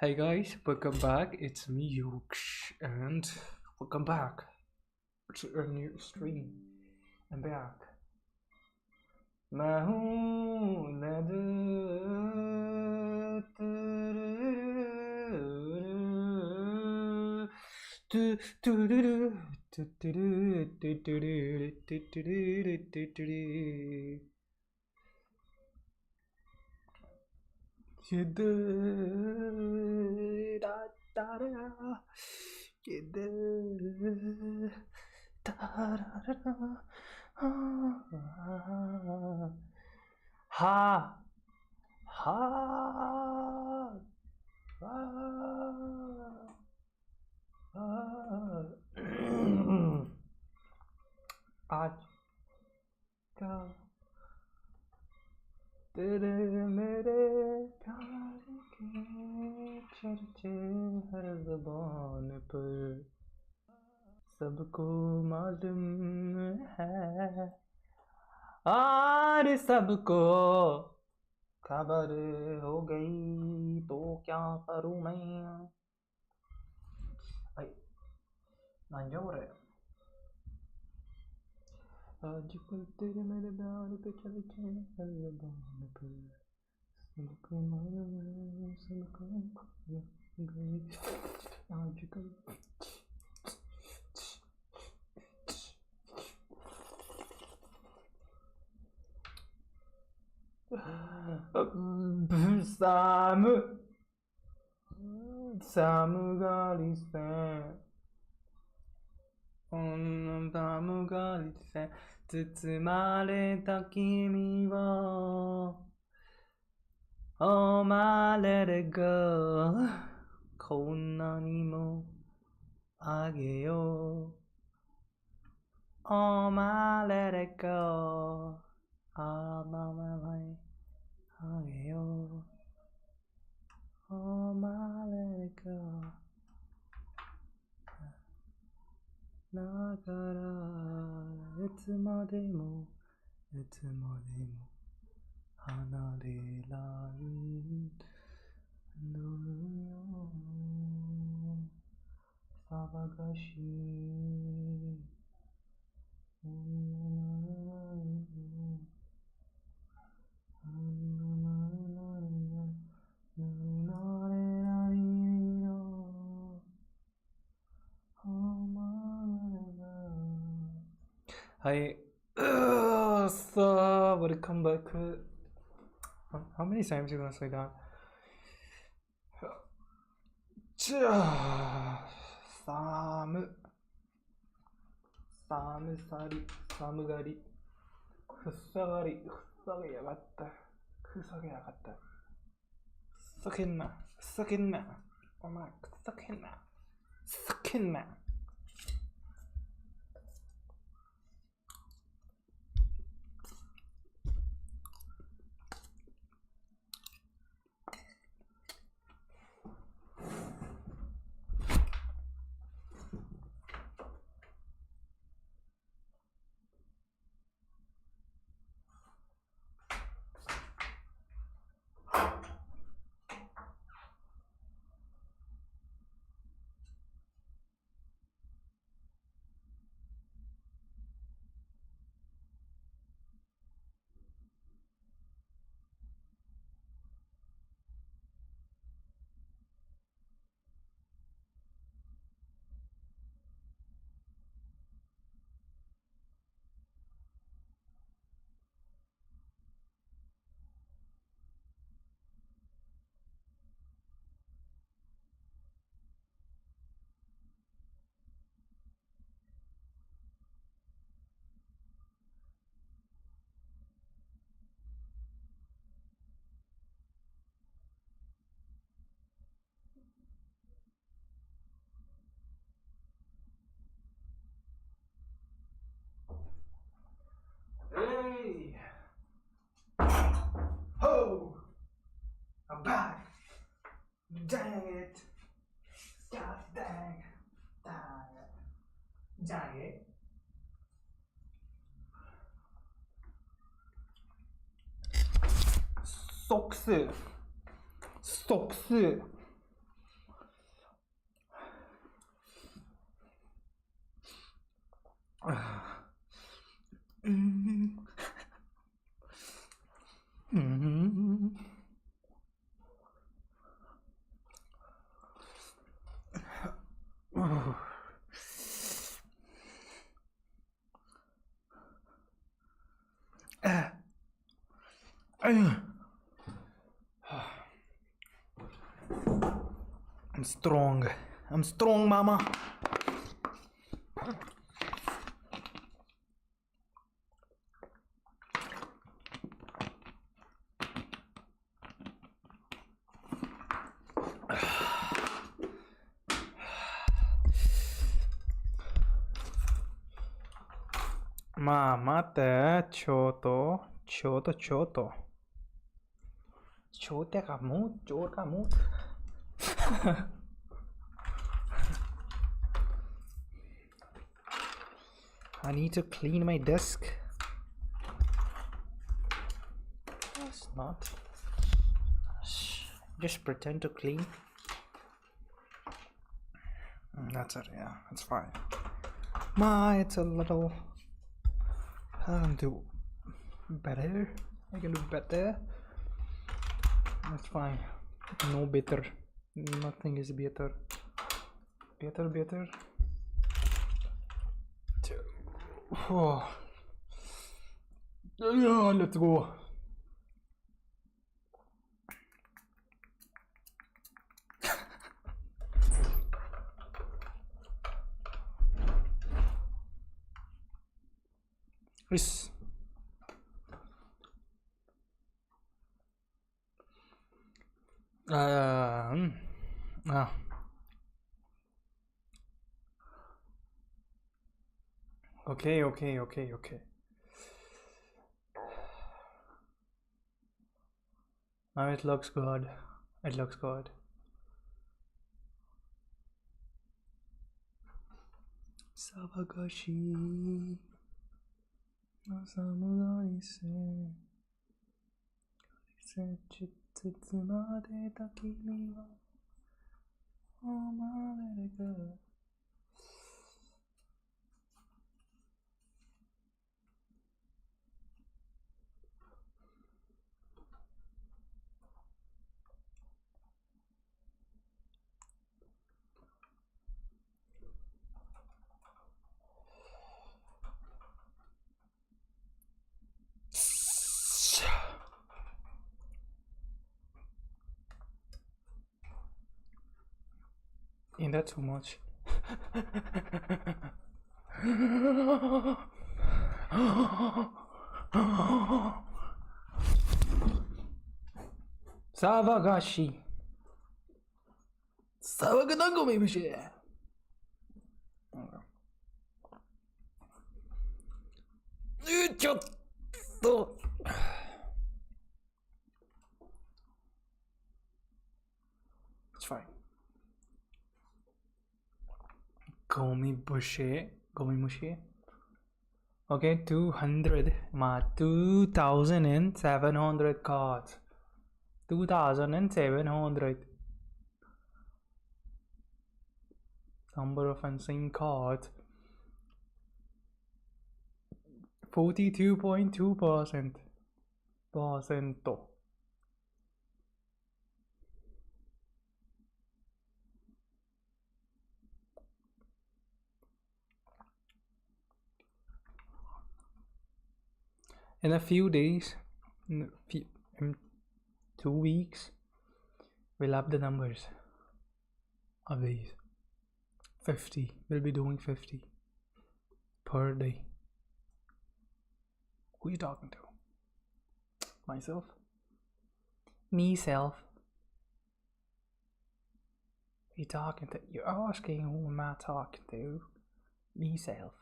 Hey guys, welcome back. It's me, Yuksh, and welcome back to a new stream. I'm back. मैं हूँ आजकल तेरे मेरे प्यार के चर्चे हर ज़बान पर सबको मालूम है और सबको खबर हो गई तो क्या करूं मैं आजकल तेरे मेरे प्यार के चर्चे हर ज़बान पर सबको मालूम है सबको खबर हो गई आजकल寒がりせ寒がりせ包まれた君をOh my let it go こんなにもあげよう Oh my let it go Ah my my あげよう Oh my let it go だからいつまでも離れないのよ騒がしいHi. So, welcome back. How many times are you gonna say that?寒がりふさがりやがったふざけやがったふざけんなお前ふざけんな 자게 속스 I'm strong, mama. Mama te choto छोटे का मुंह चोर का मुंह I need to clean my desk. It's not. Just pretend to clean. That's it, yeah, it's fine. It's a little. I can do better. I can do better. That's fine. No better. Nothing is better. Better. Oh. Yeah, let's go. Yes. Okay. Now it looks good. Sabagashi. Samurai se chitsumade kimi wa omareru. Ain't that too much? Savagashi. Savaganango maybe she. It's fine. Gomi mushi. Okay, 2,700 cards. 2,700. Number of unseen cards. 42.2%. In a few days, in 2 weeks, we'll have the numbers of these. 50. We'll be doing 50 per day. Who are you talking to? Myself? Meself. Who are you talking to? You're asking who am I talking to? Meself.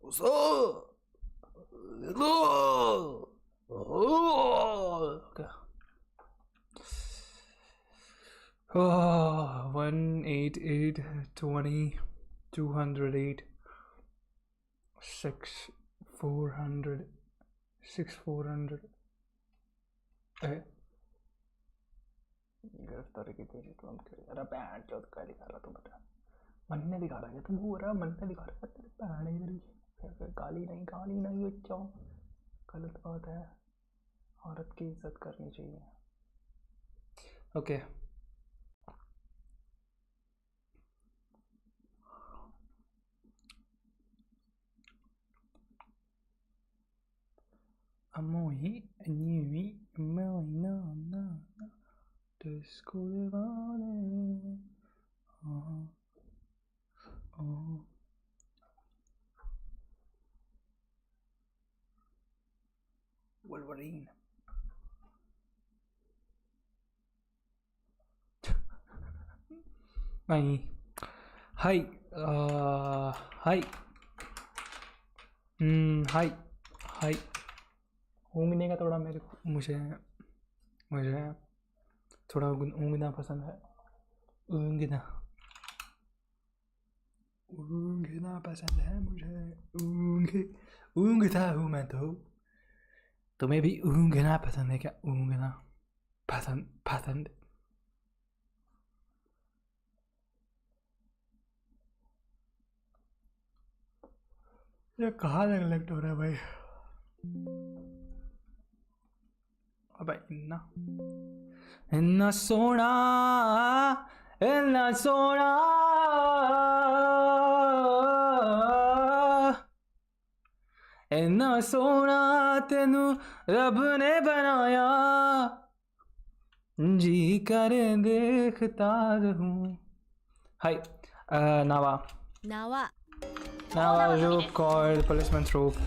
What's up? Hello. Okay. Oh, 188, 20, 208, 6, 400, 6, 400. गिरफ्तारी की तेजी तो हम करें। अरे band चौथ का दिखा रहा तुम बता। मन्ने दिखा रहा है तुम हो रहा मन्ने दिखा रहा है तेरे बैंड इधर ही। गाली नहीं बच्चों। गलत बात है। औरत की इज्जत करनी चाहिए। ओके अमोही न्यूवी मोही ना डिस्को दीवाने Wolverine. नहीं हाय हाय हाय ऊँगने का थोड़ा मुझे थोड़ा ऊँगना पसंद है। ऊँगना पसंद है मुझे। ऊँगता हूँ मैं तो। तुम्हें भी ऊँगना पसंद है क्या? ऊँगना पसंद। ये कहाँ नेगलेक्ट हो रहा है भाई? अबे इन्ना सोना इन्ना सोना तेनू रब ने बनाया जी करे देखता रहूं। हाय नावा rope called policeman's rope.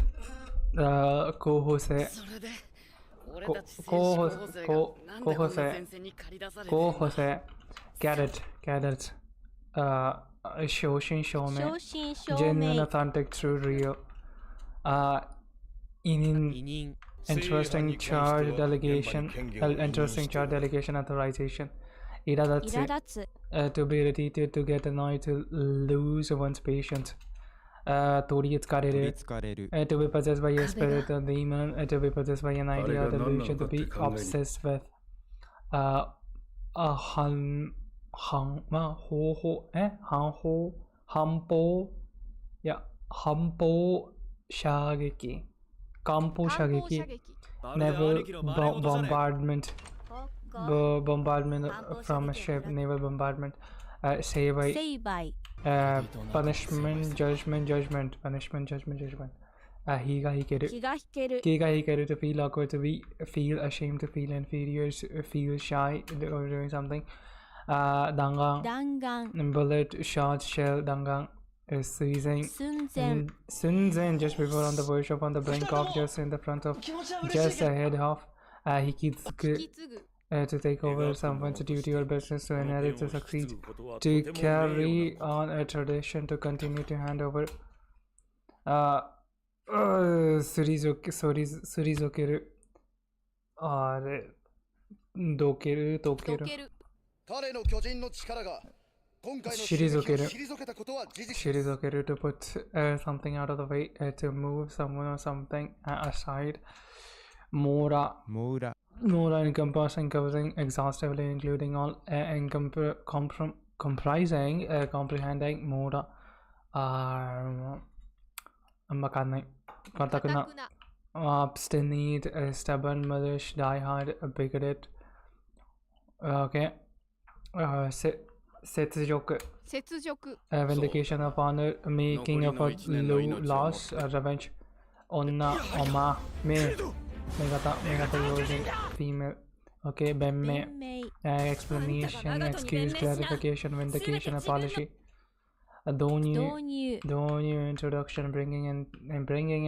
co-Jose Carrot Shoshin Shome genuine authentic true real in interesting charge delegation authorization Iradatsu to be irritated, to get annoyed, to lose one's patience. To be possessed by a spirit or demon, to be possessed by an idea or delusion, to be obsessed with hampo shageki, naval bombardment from a ship, naval bombardment, say by punishment, judgment. Hikaru, to feel awkward, to feel ashamed, to feel inferior, feel shy or doing something. Dangang, bullet, shot, shell, dangang. Seizing Sunzen, just before on the verge of, on the brink of, just in the front of, just ahead of. Hikitsuku, to take over someone's duty or business, to inherit, to succeed, to carry on a tradition, to continue, to hand over. Surizokeru or Dokeru Shirizokeru, to put something out of the way, to move someone or something aside. Mora encompassing, covering exhaustively, including all, comprising, comprehending. Mora Katakuna, obstinate, stubborn, malicious, die-hard, bigoted. Okay. Setsujoku, vindication of honor, making of a loss, revenge. Onna, Oma, Megata using female. Okay, Bemme, explanation, excuse, clarification, vindication, apology. Donyu, introduction, bringing in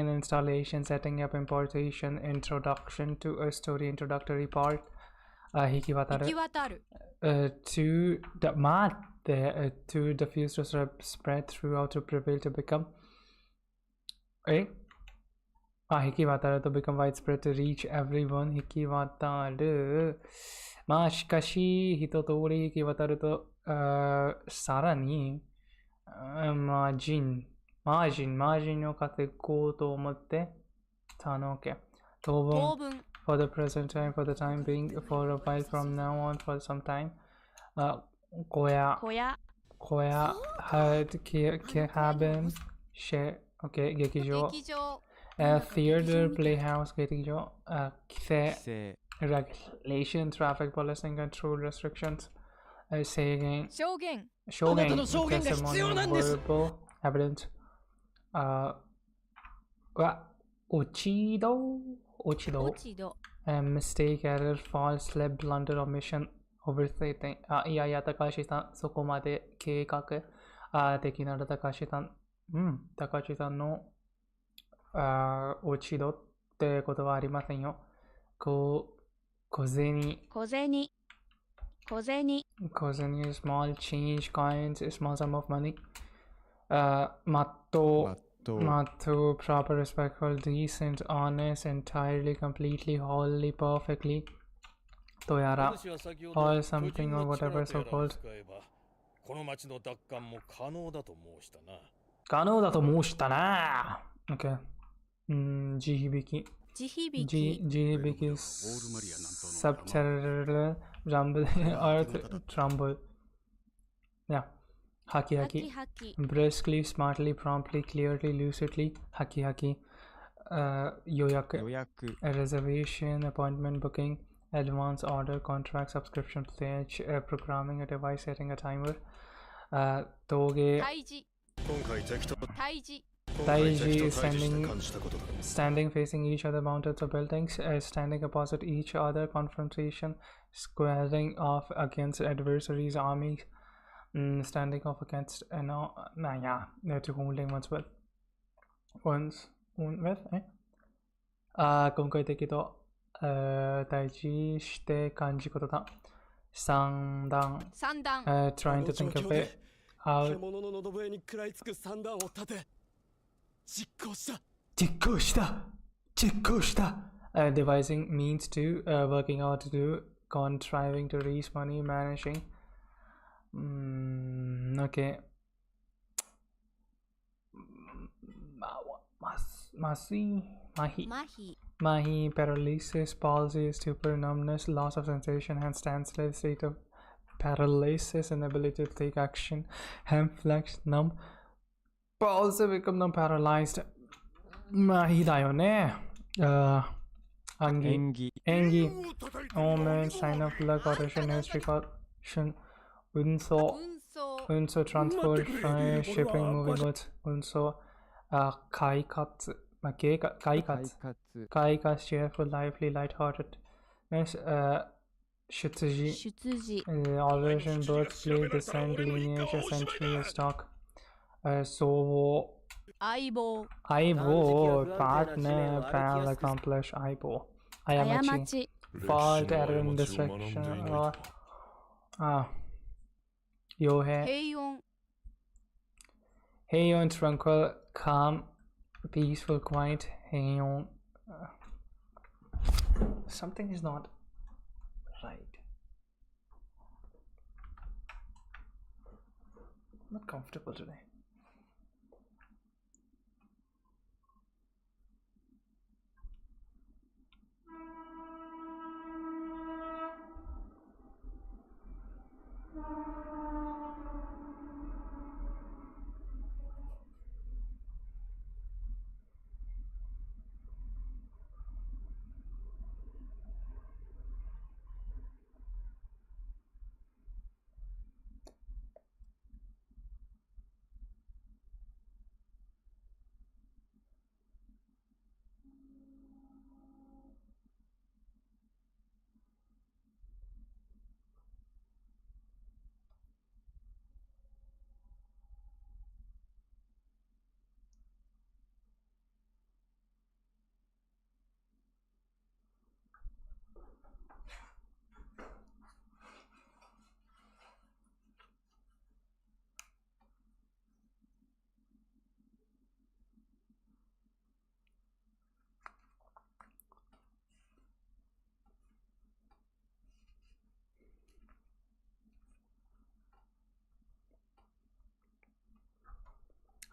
installation, setting up, importation, introduction to a story, introductory part. Hikiwataru. To diffuse, to spread throughout, to prevail, to become. Hikiwataru to become widespread to reach everyone. Hikiwataru. まあしかし、一通り行き渡ると、さらに、マージンを稼ごうと思ってたのけ。当分。For the present time, for the time being, for a while from now on, for some time. 小屋。had cabin, share, okay, 劇場。theater, playhouse, 劇場。規制。regulation, traffic policy, control restrictions, saying, testimony, verbal evidence, uchido, mistake, error, false, slip, blunder, omission, overstating. いやいや、高橋さん、そこまで計画的なら高橋さんの落ち度ってことはありませんよ。小銭 small change coins, small sum of money. matto, proper, respectful, decent, honest, entirely, completely, wholly, perfectly. Toyara, all something or whatever so called. この町の奪還も可能だと申したな。可能だと申したな。Okay. 地響き subterranean rumble, earth tremble. Yeah. Haki. Briskly, smartly, promptly, clearly, lucidly. Haki. Yoyaku. A reservation, appointment booking, advance order, contract, subscription pledge, programming a device, setting a timer. Toge. Taiji, standing facing each other, mountains or buildings, standing opposite each other, confrontation, squaring off against adversaries, armies, standing off against, to holding one's with.今回的と、Taiji して感じことだ。三段。trying to think of it out. 実行した devising means to, working out to do, contriving to raise money, managing. Okay. Mahi, paralysis, palsy, stupor, numbness, loss of sensation, and standstill, state of paralysis, inability to take action, hand flex, numb. Also become them paralyzed. Mahi da yo ne. Engi. Omen, sign of luck, audition, history, caution. Unso, transport, shipping, moving goods. Unso, kaikatsu. Kaikatsu, cheerful, lively, light-heartedness. Shutsuji. Origin, birthplace, descent, lineage, essentially, stock. So Aibo, partner, pal, accomplish, Aibo. Ayamachi, fault, error, distraction, or Yohei. Heion, tranquil, calm, peaceful, quiet. Heion. Something is not right. I'm not comfortable today.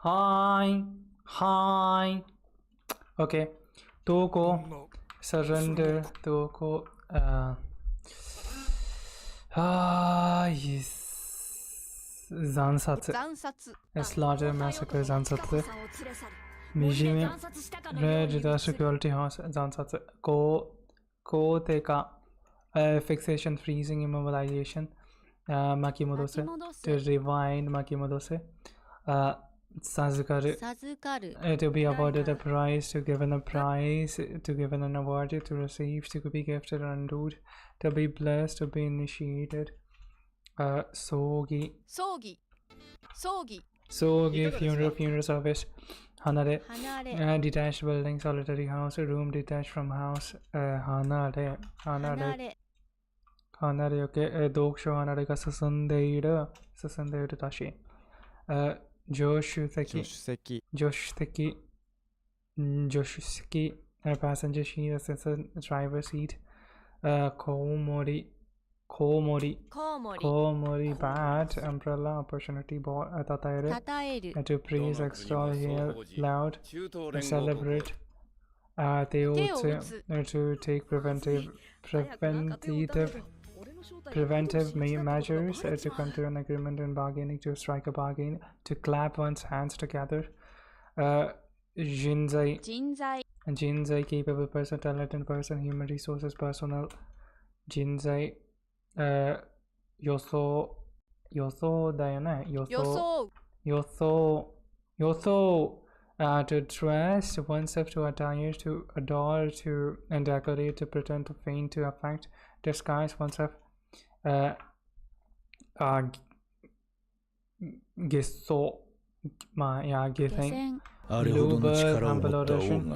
Hi. Hi. Okay. Toko. Surrender. Toko. Yes. Zansatsu. Slaughter, massacre, Zansatsu. Mijime. Red, the security house, Zansatsu. Ko teka. Fixation, freezing, immobilization. Makimodose. To rewind, Makimodose. Sazukaru. To be awarded a prize, to given a prize, to given an award, to receive, to be gifted or endured, to be blessed, to be initiated. Sogi, funeral service. Hanare. Detached building, solitary house, room detached from house. Hanare, okay. Doksho hanare ka susundeiru tashi. Joshuseki. Passenger seat, assessor, driver seat. Komori, bad. Umbrella, opportunity, tataeru. To praise, extol, hail, loud. Celebrate. To take preventive measures, to come to an agreement in bargaining, to strike a bargain, to clap one's hands together. Jinzai, capable person, talented person, human resources personnel. Jinzai. Yoso da yo ne. Yoso. To dress oneself, to attire, to adore, to decorate, to pretend, to feign, to affect, disguise oneself. Gisso. Githing. Luber, humble oration.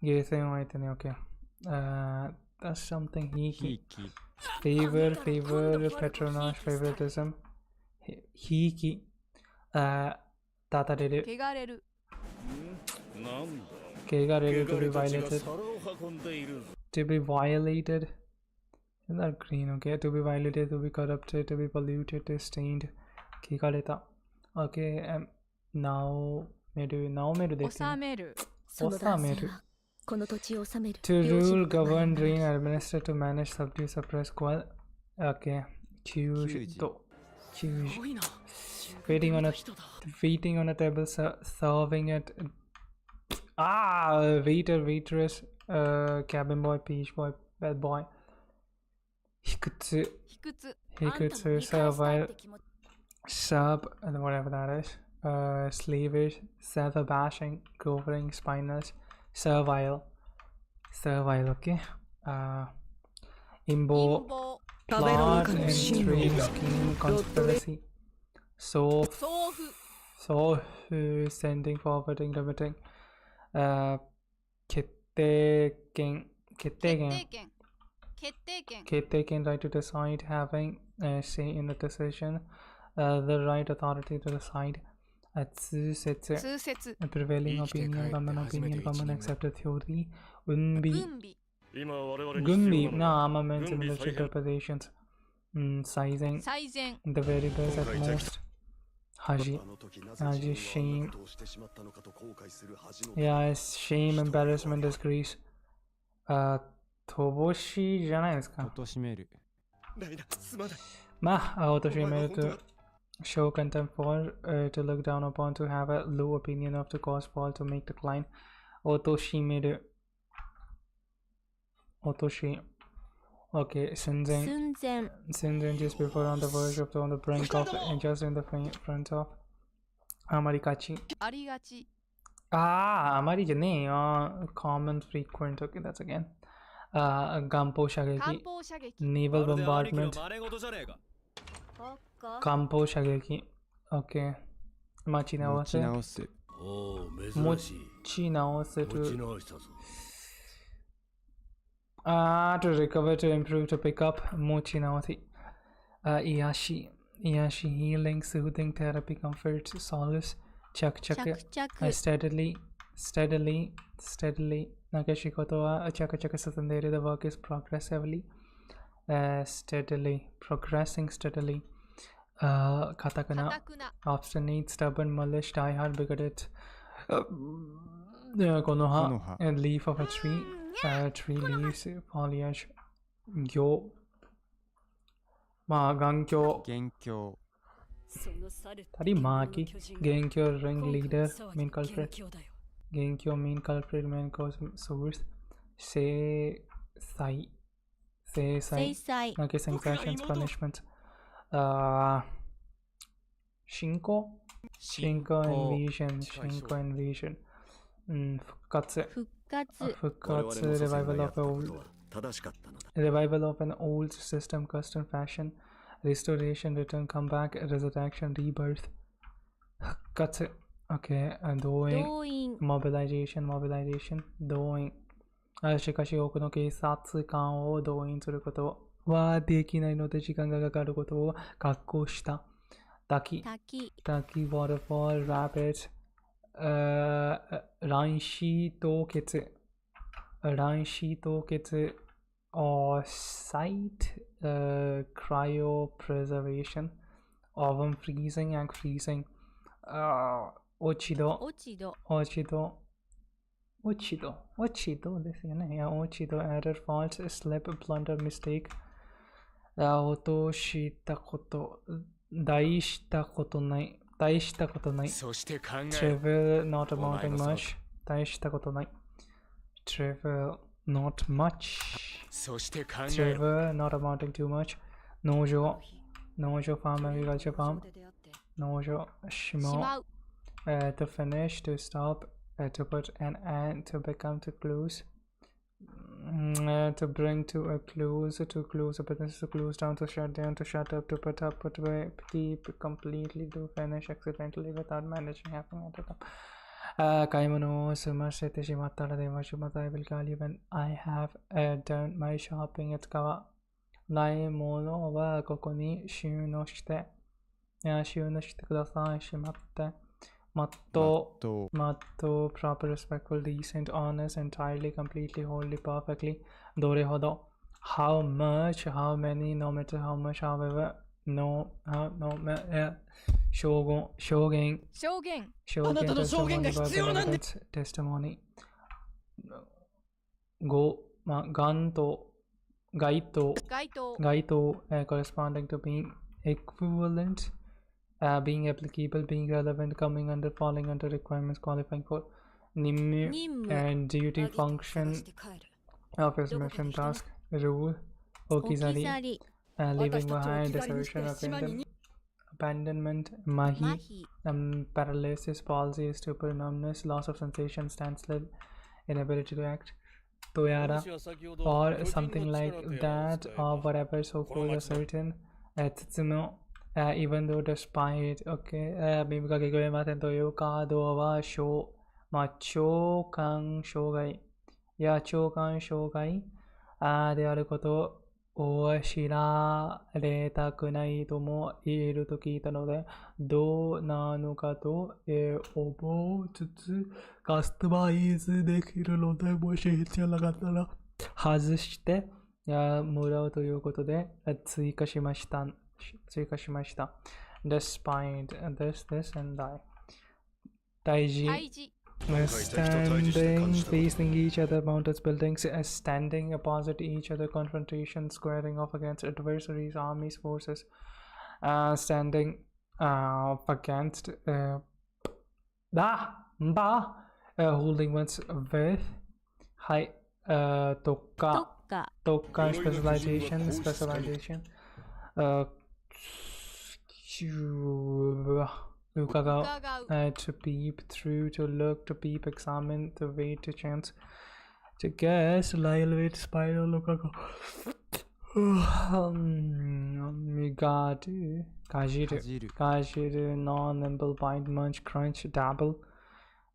Githing, okay. That's something hiki. Favor, patronage, favoritism. Hiki. Tatareru. Kegareru, to be violated. To be violated. Isn't that green? Okay. To be violated, to be corrupted, to be polluted, to stained. Kegareta. Okay. Now meru dekhte. Osameru. To rule, govern, reign, administer, to manage, subdue, suppress, quell. Okay. Choose. Waiting on a table, serving it. Waiter, waitress, cabin boy, page boy, bed boy. Hikutsu, servile, sub, whatever that is. Slavish, self-abashing, covering, spineless, servile, okay. Imbo, plot, intrigue, scheme, conspiracy. So sending, forwarding, remitting. Ketteken, right to decide, having say in the decision, the right authority to decide. Tsusetsu, prevailing opinion, common accepted theory. Gunbi, armaments, military interpretations. Sizing, the very best at most. Haji, shame. Yes, shame, embarrassment, disgrace. Toboshi じゃないですか。Otoshimeru to show contempt for, to look down upon, to have a low opinion of, to cause fall, to make decline. Otoshimeru. Okay, Sunzen, just before, on the verge of, on the brink of, and just in the front of. Amarikachi. Amariじゃねえよ。Common, frequent. Okay, that's again. Gampo Shageki. Naval bombardment. Gampo Shageki. Okay. Machi naose. Mochi naose to recover, to improve, to pick up. Mochi naose. Iashi, healing, soothing, therapy, comfort, solace. Chak. Steadily. Nakashikoto wa chaka satandere. The work is progressively. Steadily. Progressing steadily. katakana, obstinate, stubborn, mulish, diehard, bigoted. Konoha, a leaf of a tree, tree leaves, foliage. Gyo, gankyo. Tarimaki, Genkyo, ringleader, main culprit. Genkyo, main culprit, main cause source. Say sai. Okay, sanctions, punishment. Shinko invasion. Fukkatsu, revival of an old system, custom, fashion. Restoration, return, comeback, resurrection, rebirth. Fukkatsu. Okay, doing. Mobilization, doing. しかし多くの警察官を動員することはできないので時間がかかることを確保した。滝、waterfall, rapid, 卵子凍結、or sight, cryopreservation, oven freezing and freezing, 落ち度ですよね。いや、落ち度、error, fault, slip, blunder, mistake、落としたこと、大したことない。trivial, not amounting much、大したことない。trivial, not much、trivial, not amounting too much。農場、farm, agriculture farm。農場、しまう。to finish, to stop、to put an end, to become, to close, to bring to a close, to close a business, to close down, to shut down, to shut up, to put up, put away, keep, completely, to finish accidentally without managing, happening at the top. 買い物を済ませてしまったら電話します。I will call you when I have、done my shopping. 使わないものはここに収納してください。しまって。Matto, proper, respectful, decent, honest, entirely, completely, wholly, perfectly. Dore hodo. How much, how many, no matter how much, however, shogen. Testimony. Gaito, corresponding to being equivalent、being applicable, being relevant, coming under, falling under, requirements, qualifying for. Nimmu, duty, function, office, mission, task, rule. Okizari, leaving behind, desertion, abandonment. Mahi, paralysis, palsy, stupor, numbness, loss of sensation, standstill, inability to act. Toyara, or something like that, or whatever, so called a certain. Even though despite, okay, 耳が聞こえませんというカードは聴感障害や聴感障害であることを知られたくないとも言えると聞いたので、どうなのかと思いつつカスタマイズできるので、もし必要なかったら外してもらうということで追加しました。Despite this and die. Taiji. Standing, facing each other, mountains, buildings, standing opposite each other, confrontation, squaring off against adversaries, armies, forces, standing against, holding one's with, high, tokka, specialization, to peep through, to look, to peep, examine, to wait, to chance, to guess, lie, wait, spiral, look, kajiru, non-nimble, bite, munch, crunch, dabble,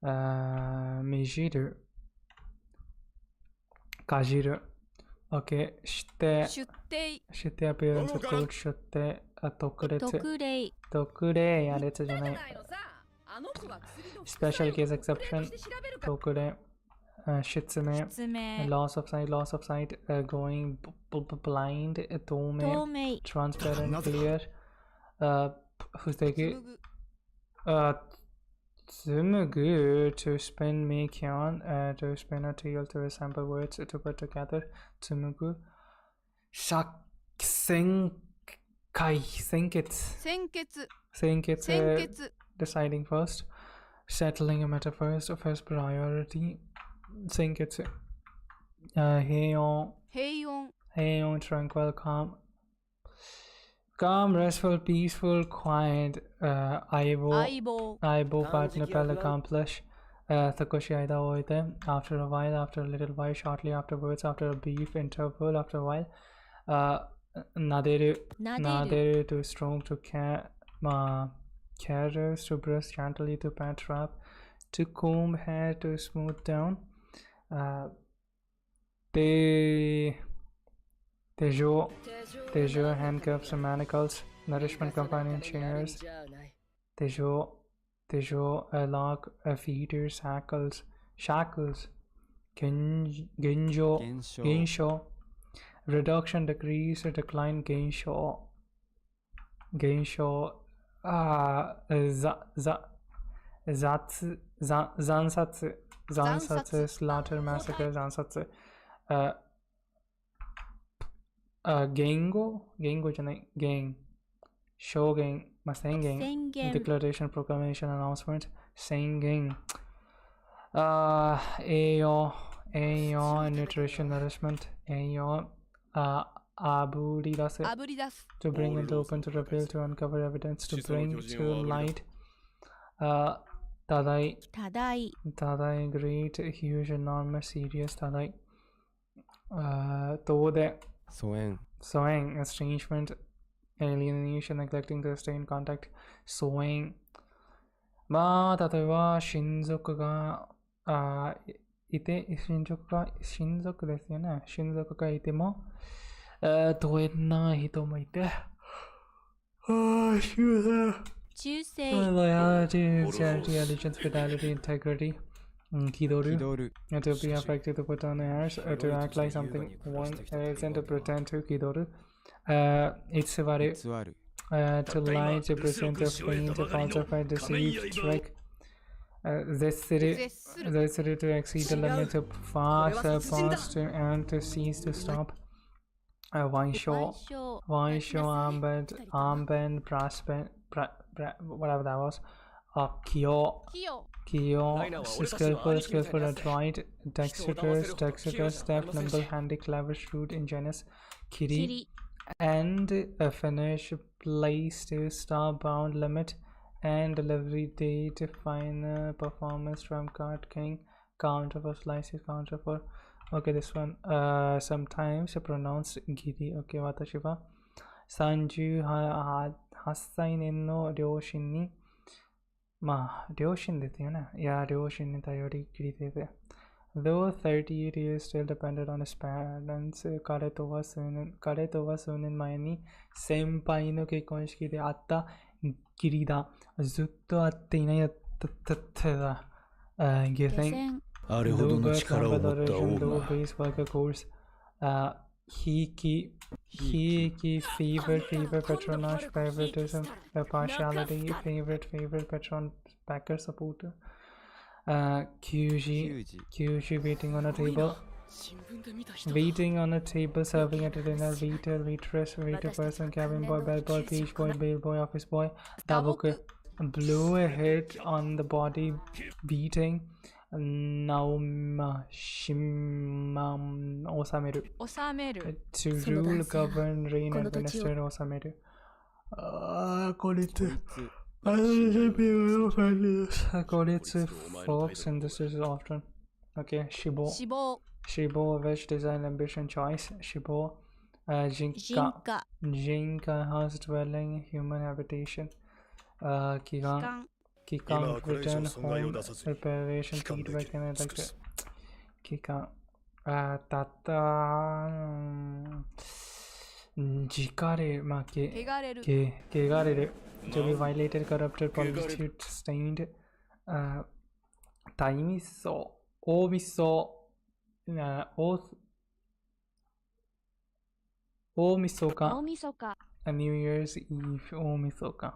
mijiru, kajiru. Okay, shitte appearance of code, shitte tokurei あれじゃない。Special case exception, tokurei, shitsume, loss of sight, going blind, tomei, transparent, clear, Fusteki. Tsumugu, to spin Meikyon, to spin a tale to assemble words to put together. Tsumugu. Senketsu. Deciding first. Settling a matter first. First priority. Senketsu. Heion, tranquil, calm. Calm, restful, peaceful, quiet. Aibo, partner, pal, accomplish. Takoshi aida oite. After a while, after a little while, shortly afterwards, after a brief interval, after a while. Naderu, to stroke, to caress, to brush gently, to pat, rub, to comb hair, to smooth down. Tejo, handcuffs and manacles. Nourishment, companion, chairs. Tejo, a lock, feeders, shackles. Gensho. Reduction, decrease, decline, Gensho. Zansatsu, slaughter, massacre, Zansatsu. Gengo janai, gang. Shogang, Masengang. Declaration, proclamation, announcement. Senging. Ayo, nutrition, nourishment. Ayo. Aburidasu, to bring into open, to reveal, to uncover evidence, to bring to light. Tadai, great, huge, enormous, serious. Tadai. Tode, soeng, estrangement, alienation, neglecting to stay in contact. Soeng. Tataiwa Shinzoku ga Shinzoku desu yo ne. Shinzoku ga ite mo doenna hito mo ite. Loyalty, sincerity, allegiance, fidelity, integrity. Kidoru. To be affected, to put on airs, to act like something one isn't, to pretend to. Kidoru. Itsuwaru. To lie, to present, to feign, to falsify, deceive, trick. Zesuru, to exceed the limit, to pass, to end, to cease, to stop. Wansho, armband, brassband, whatever that was. Kyo, skillful, adroit, dexterous, deft, nimble, handy, clever, shrewd, ingenious. Kiri, and a finish, place, to stop, bound, limit, and delivery date, final performance, trump card, king, counter for slices, counter for. Okay, this one sometimes pronounced giri. Okay, watashi wa 38歳年の両親に両親ですよね。いや、両親に頼りきりで。Though 38 years still depended on his parents, 彼とは数年前に先輩の結婚式で会ったきりだ。ずっと会っていないやっただ。下船。あれほどの力を持った王が。He fever, patronage, favoritism, partiality, favorite, patron, backer, supporter. QG, waiting on a table, serving at a dinner, waiter person, cabin boy, bellboy, page boy, bail boy, office boy. Dabuku, blew a hit on the body, beating. Nauma Osameru. To rule, govern, reign, administer, Osameru. According to folks, and this is often. Okay, Shibo, wish, design, ambition, choice. Shibo, Jinka, house, dwelling, human habitation. Kikang, return home, preparation, feedback, and like Kikang. Tata Jikare, Kegarere, to be violated, corrupted, polluted, stained. Taimiso, Omiso, Omisoka, New Year's Eve 大晦日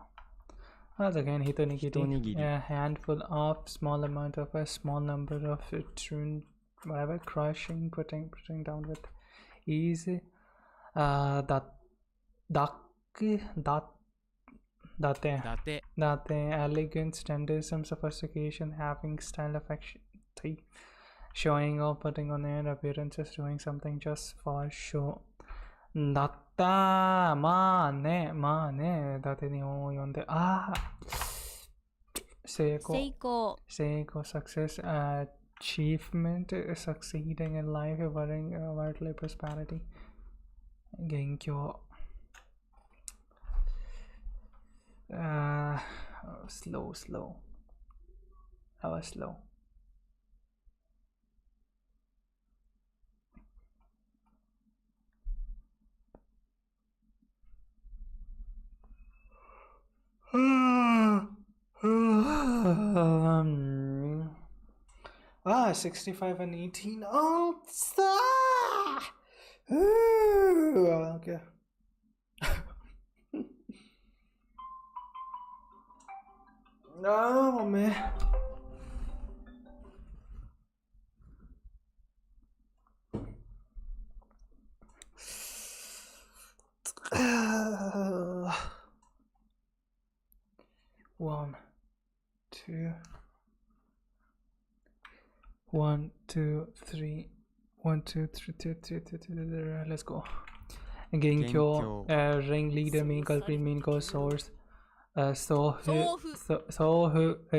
Once again, hitonigiri, a handful of small amount of a small number of tune, whatever, crushing, putting down with ease. Date, elegance, standard, some sophistication, having style, affection, showing off, putting on air appearances, doing something just for show. だったまあねだって日本語読んで成功 success achievement succeeding in life worldly prosperity 元凶slow I was slow Ah, 65 and 18. Oh, okay. No, man. One, two, three. Let's go. Genkyo, ringleader, main culprit, main cause source. Sohu,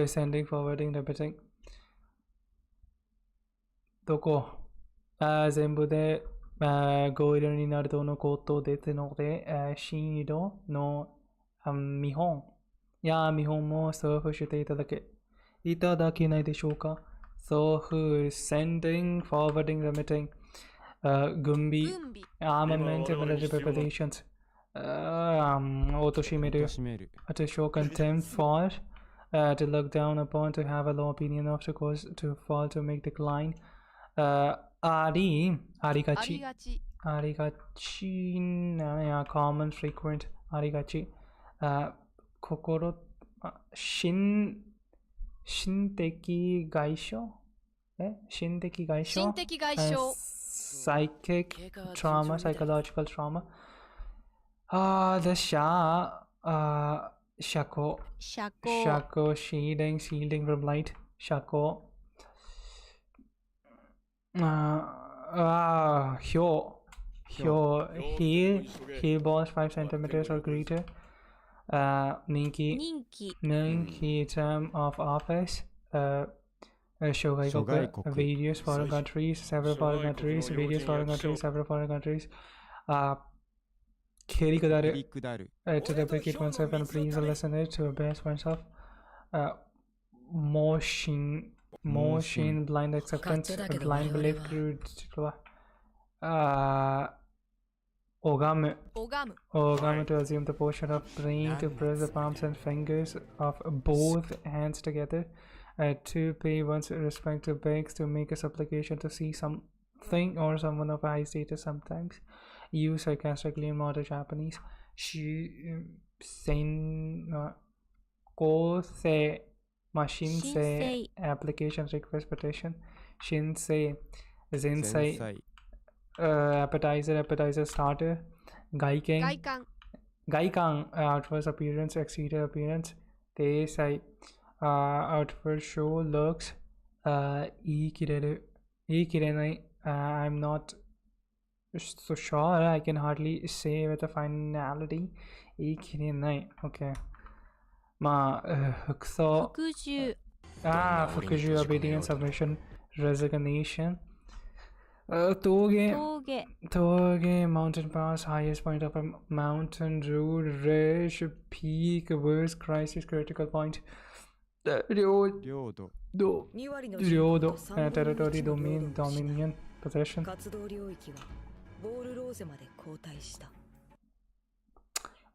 sending, forwarding, repeating. Doko. 全部でゴールになるとのことですので、新移動の見本や見本も送付していただけないでしょうか。送付、sending, forwarding, remitting, 軍備、armament, military preparations, 貶める、to show contempt for, to look down upon, to have a low opinion of, to cause, to fall, to make decline, ありがちな、common, frequent, ありがち、心、心的外傷psychic trauma, psychological trauma で遮光 shielding from light 遮光heel balls 5 centimeters or greater 人気 term of office 諸外国 various foreign countries several foreign countries various foreign countries several foreign countries 蹴り下る to replicate oneself and please the listener to best oneself motion blind acceptance blind belief crude Ogam to assume the posture of praying, to press the palms and fingers of both hands together, to pay one's respect to begs, to make a supplication, to see something or someone of high status sometimes. Use sarcastically in modern Japanese. Shinsei, application, request, petition. Shinsei, Zensei. Appetizer, starter, Gaikan, outward appearance, exterior appearance, Teisai, outward show, looks, Ikirenai, I'm not so sure, I can hardly say with a finality, Ikirenai, okay. Fukuju, obedience, submission, resignation. Toge, mountain pass, highest point of a mountain, road, ridge, peak, worst crisis, critical point. Ryodo, territory, domain, dominion, possession.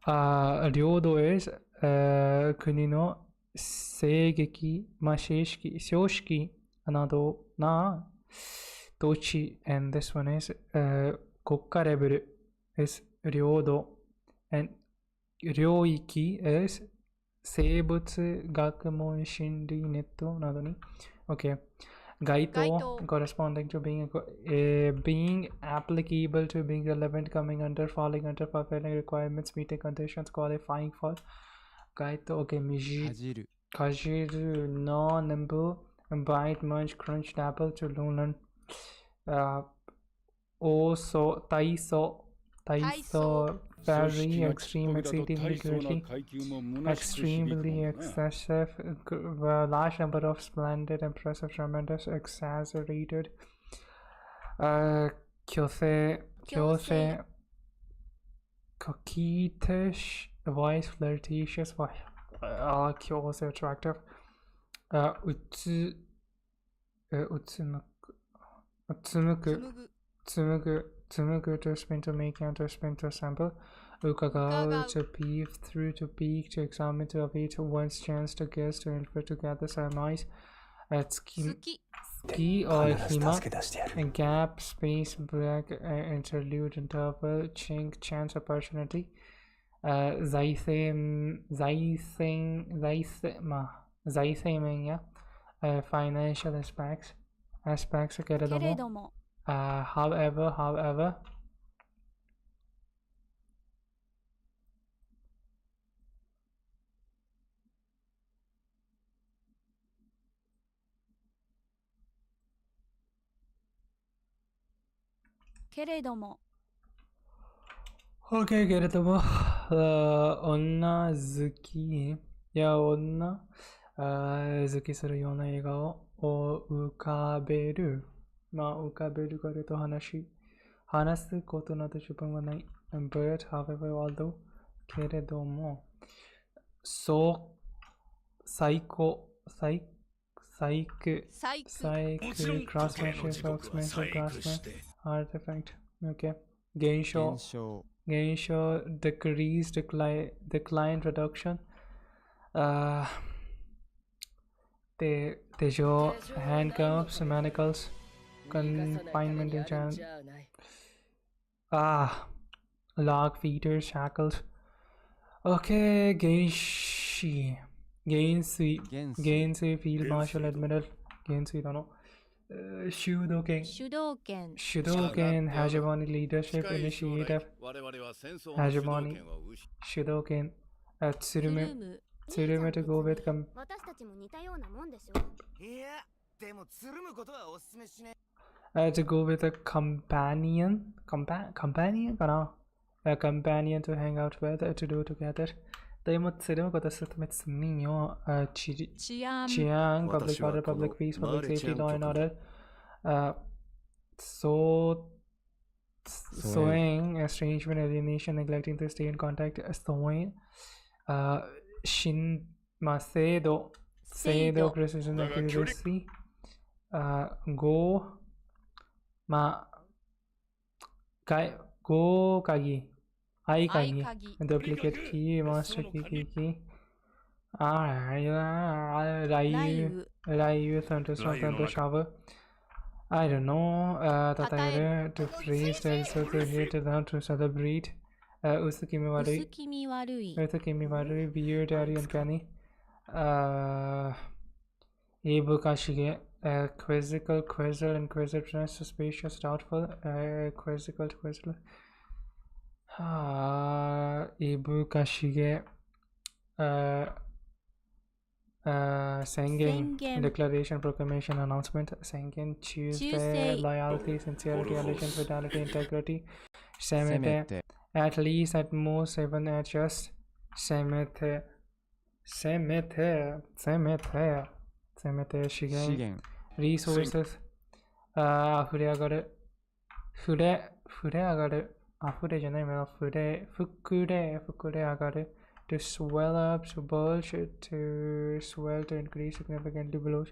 Ryodo is 国の聖域、正式などな土地 and this one is 国家レベル is 領土 and 領域 is 生物学問心理ネットなどに OK 該当 corresponding to being applicable to being relevant coming under falling under fulfilling requirements meeting conditions qualifying for 該当 OK かじる no nimble bite munch crunch dabble to learn also 体操 very extreme exceedingly greatly extremely excessive large number of splendid impressive tremendous exaggerated 強制 coquettish voice flirtatious voice 強制 attractive うつむく to spin to make and to spin to assemble 伺う to peep through to peek to examine to await one's chance to guess to infer to gather surmise 月 or 暇 gap space black interlude interval chink chance opportunity 財政面や financial aspects けれどもhowever けれども OK けれども女好きや女好きするような笑顔を浮かべる浮かべる彼と話すことなど自分はない but however although けれども細工craftsmanship artifact OK 現象 decrease decline reduction 手錠 handcuffs manacles confinement in jail lock feeders shackles OK 元帥 field marshal admiral 元帥だの主導権 hegemony leadership initiative hegemony 主導権つるむ to go with 私たちも似たようなもんでしょ。いや、でもつるむことはおすすめしね。to go with a companion かな a companion to hang out with to do together でもつるむことはすめつみよ治安 public order public peace public safety law and order sowing estrangement alienation neglecting to stay in contact sowing 制度 precision accuracy go 鍵 合鍵 duplicate key master key 雷雨 thunderstorm thunder shower I don't know 例える to freeze to hit down to celebrate 薄気味悪い weird airy uncanny いぶかしげ quizzical quizzle inquisitiveness suspicious doubtful quizzicalいぶかしげ宣言 declaration proclamation announcement 宣言 Tuesday loyalty sincerity allegiance fidelity integrity せめてat least at most even at just せめて資源 resources 溢れ上がる溢れ上がる溢れじゃないな膨れ上がる to swell up to bulge to swell to increase significantly below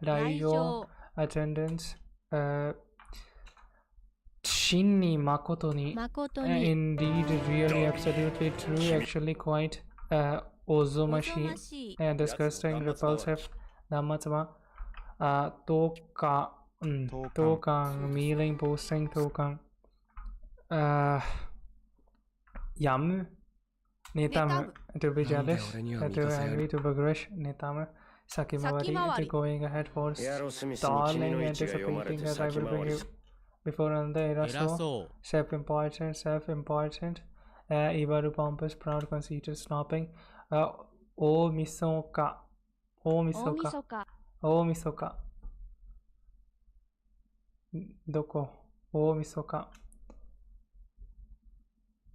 来場 attendance 真に誠に indeed really absolutely true actually quite おぞましい disgusting repulsive 生妻等間 mealing boasting 等間やむ Netamu, to be jealous, to angry, to begrudge, Netamu, Sakimawari, to going ahead for stalling, anticipating that I will bring you before another Eraso, self-important, Ibaru pompous, proud, conceited, snobbing, O Misoka, Doko, O Misoka,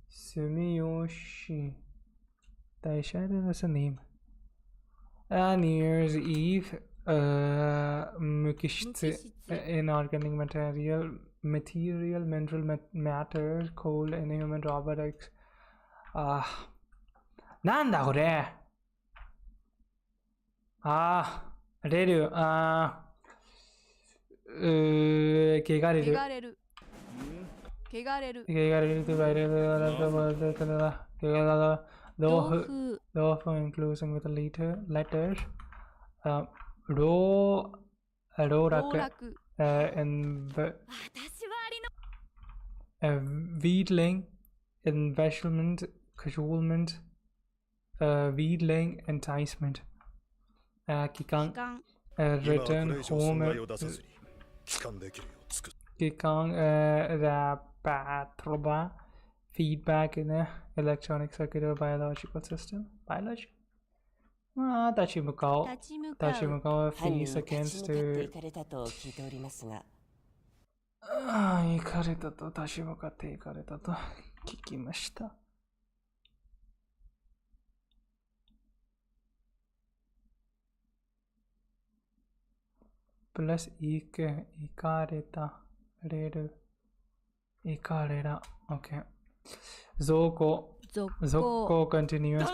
Sumiyoshi. That's a name. New Year's Eve, Mukishitsu, inorganic material, mineral matter, coal, inhuman robotics. Nanda kore? Reru, kegareru. Dofu including with the letters wheedling, investment, cajolment, wheedling, enticement, kikang, return home, kikang, rapatroba, feedback in an electronic circuit or biological system. Biology? Tachimukao, fees against the... 行かれたと、私も買って行かれたと聞きました。プラス行かれた、れる、行かれら、OK。続行、continuous,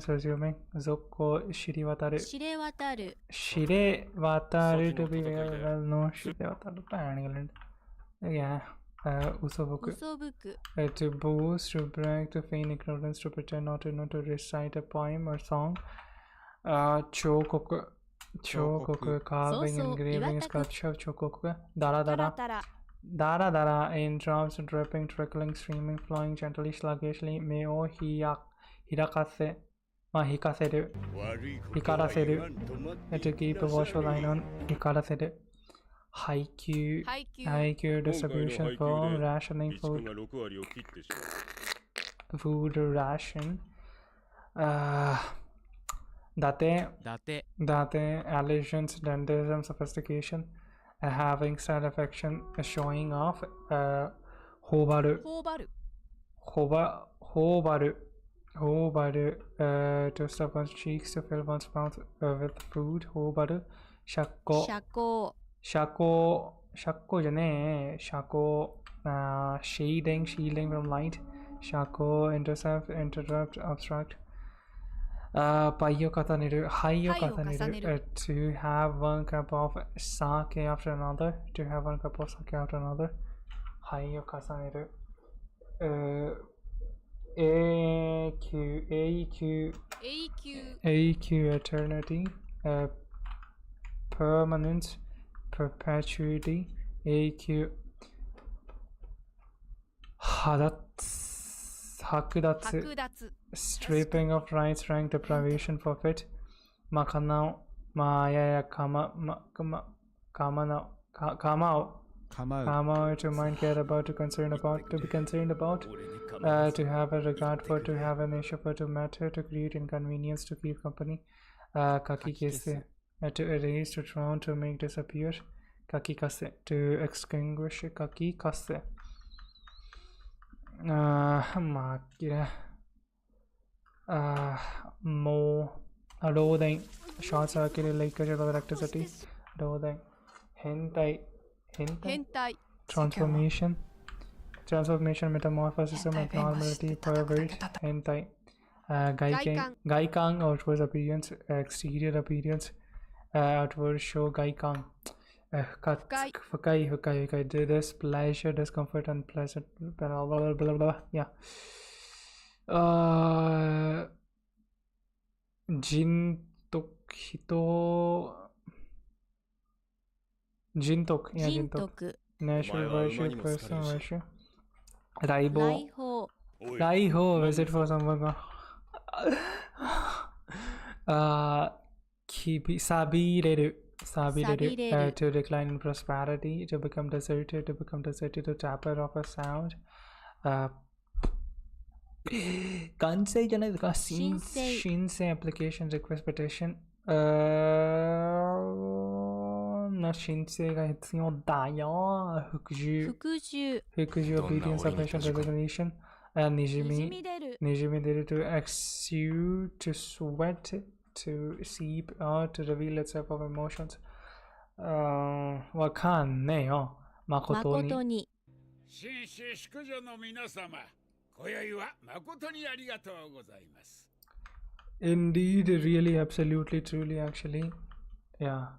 assuming。続行、知れ渡る。知れ渡る to be well known。知れ渡る。Yeah. Usobuku. To boast, to brag, to feign ignorance, to pretend not to know, to recite a poem or song. Chokoku, carving, engraving, sculpture, chokoku. Dara, in drops, dripping, trickling, streaming, flowing gently, sluggishly. Meo hirakase, hikaseru. To keep a watchful line on, hikaraseru. Haiku distribution for rationing food ration. Date, allegiance, dendism, sophistication, having side affection, showing off. Hobaru, to stuff one's cheeks, to fill one's mouth with food. Hobaru, shakko シャコじゃねえ、シャコ、shielding from light, シャコ、intercept, interrupt, obstruct, パイを重ねる、灰を重ねる、to have one cup of sake after another, to have one cup of sake after another, 灰を重ねる、AQ, eternity, permanent, perpetuity, AQ, 剥奪 stripping of rights, rank deprivation, forfeit, 構う to mind, care about, to concern about, to be concerned about, to have a regard for, to have an issue for, to matter, to create inconvenience, to keep company, 書き消す to erase, to drown, to make disappear, 書き消せ to extinguish, 書き消せmore loathing, short circuit, leakage of electricity, loathing, hentai, transformation, metamorphosis, abnormality, pervert, hentai, gaikang, outward appearance, exterior appearance, outward show, gaikang, fukai, displeasure, discomfort, unpleasant, blah blah blah blah, yeah. Jintok, natural virtue, personal virtue. Raiho, visit for someone. sabireru to decline in prosperity, to become deserted, to taper off a sound. 完成じゃないですか。申請 application request petition の申請が必要だよ。服従 obedience submission resignation にじみ出る to exude to sweat to seep or to reveal itself of emotions わかんねえよ。誠に紳士淑女の皆様、今宵は誠にありがとうございます。 Indeed, really, absolutely, truly, actually. Yeah.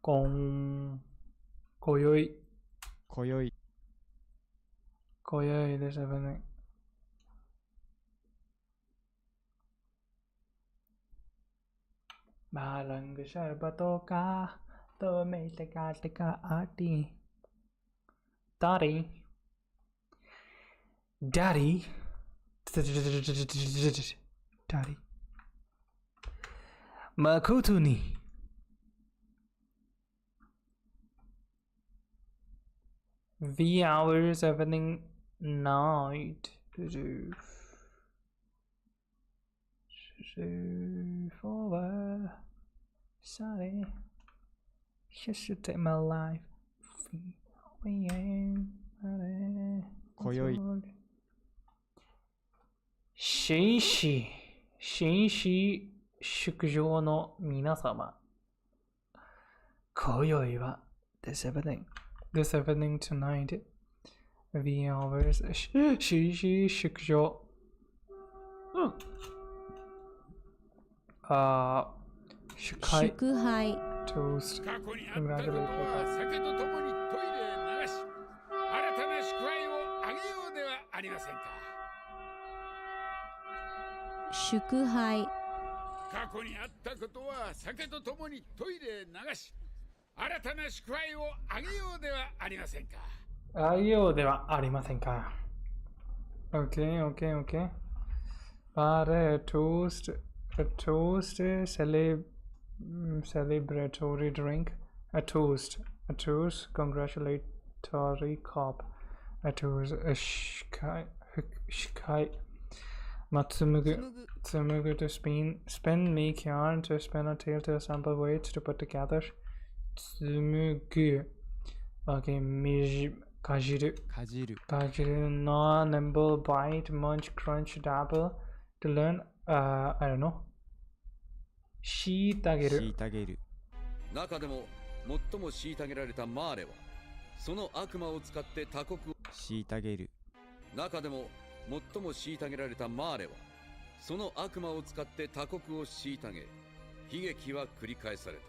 今宵ですよね。Barang syarbato ka to me teka ati. Daddy. Makoto ni. V hours evening night. Forward. Sorry. You should take my life.紳士淑女の皆様、今宵は this evening tonight V hours 紳士淑女祝杯 toast 過去にあったことは酒とともにトイレへ流し、新たな祝杯をあげようではありませんか。祝杯過去にあったことは酒とともにトイレへ流し、新たな祝杯をあげようではありませんか。あげようではありませんか。 Okay. But a toast celebratory drink, a toast congratulatory cup, a toast sky Tsumugu to spin make yarn to spin a tail to assemble weights to put together. Tsumugu. Okay, kajiru. Gnaw, nimble, bite, munch, crunch, dabble. To learn, I don't know. 虐げる。中でも最も虐げられたマーレは、その悪魔を使って他国を虐げる。中でも最も虐げられたマーレは、その悪魔を使って他国を虐げ、悲劇は繰り返された。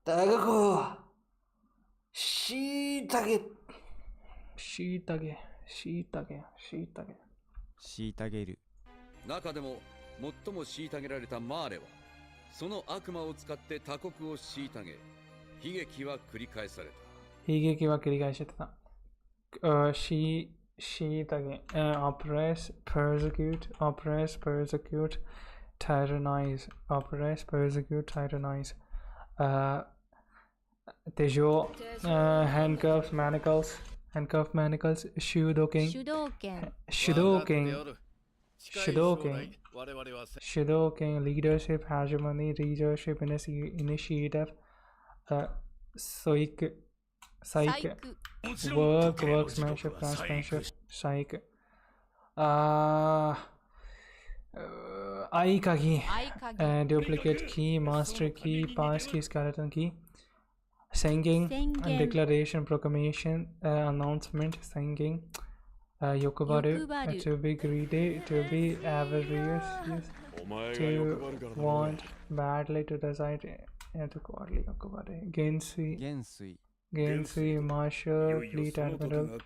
大学を虐げる。中でも最も虐げられたマーレは、その悪魔を使って他国を虐げ、悲劇は繰り返された。虐げ、oppress, persecute, tyrannize,手錠、handcuff, manacles, 主導権、leadership, hegemony, leadership, initiative, psych, workmanship, craftsmanship, psych, 合鍵、duplicate key, master key, pass key, skeleton key, singing, declaration, proclamation, announcement, singing, yokubaru, to be greedy, to be avaricious, to want badly, to decide, to quarterly yokubaru, gensui, marshal, fleet admiral,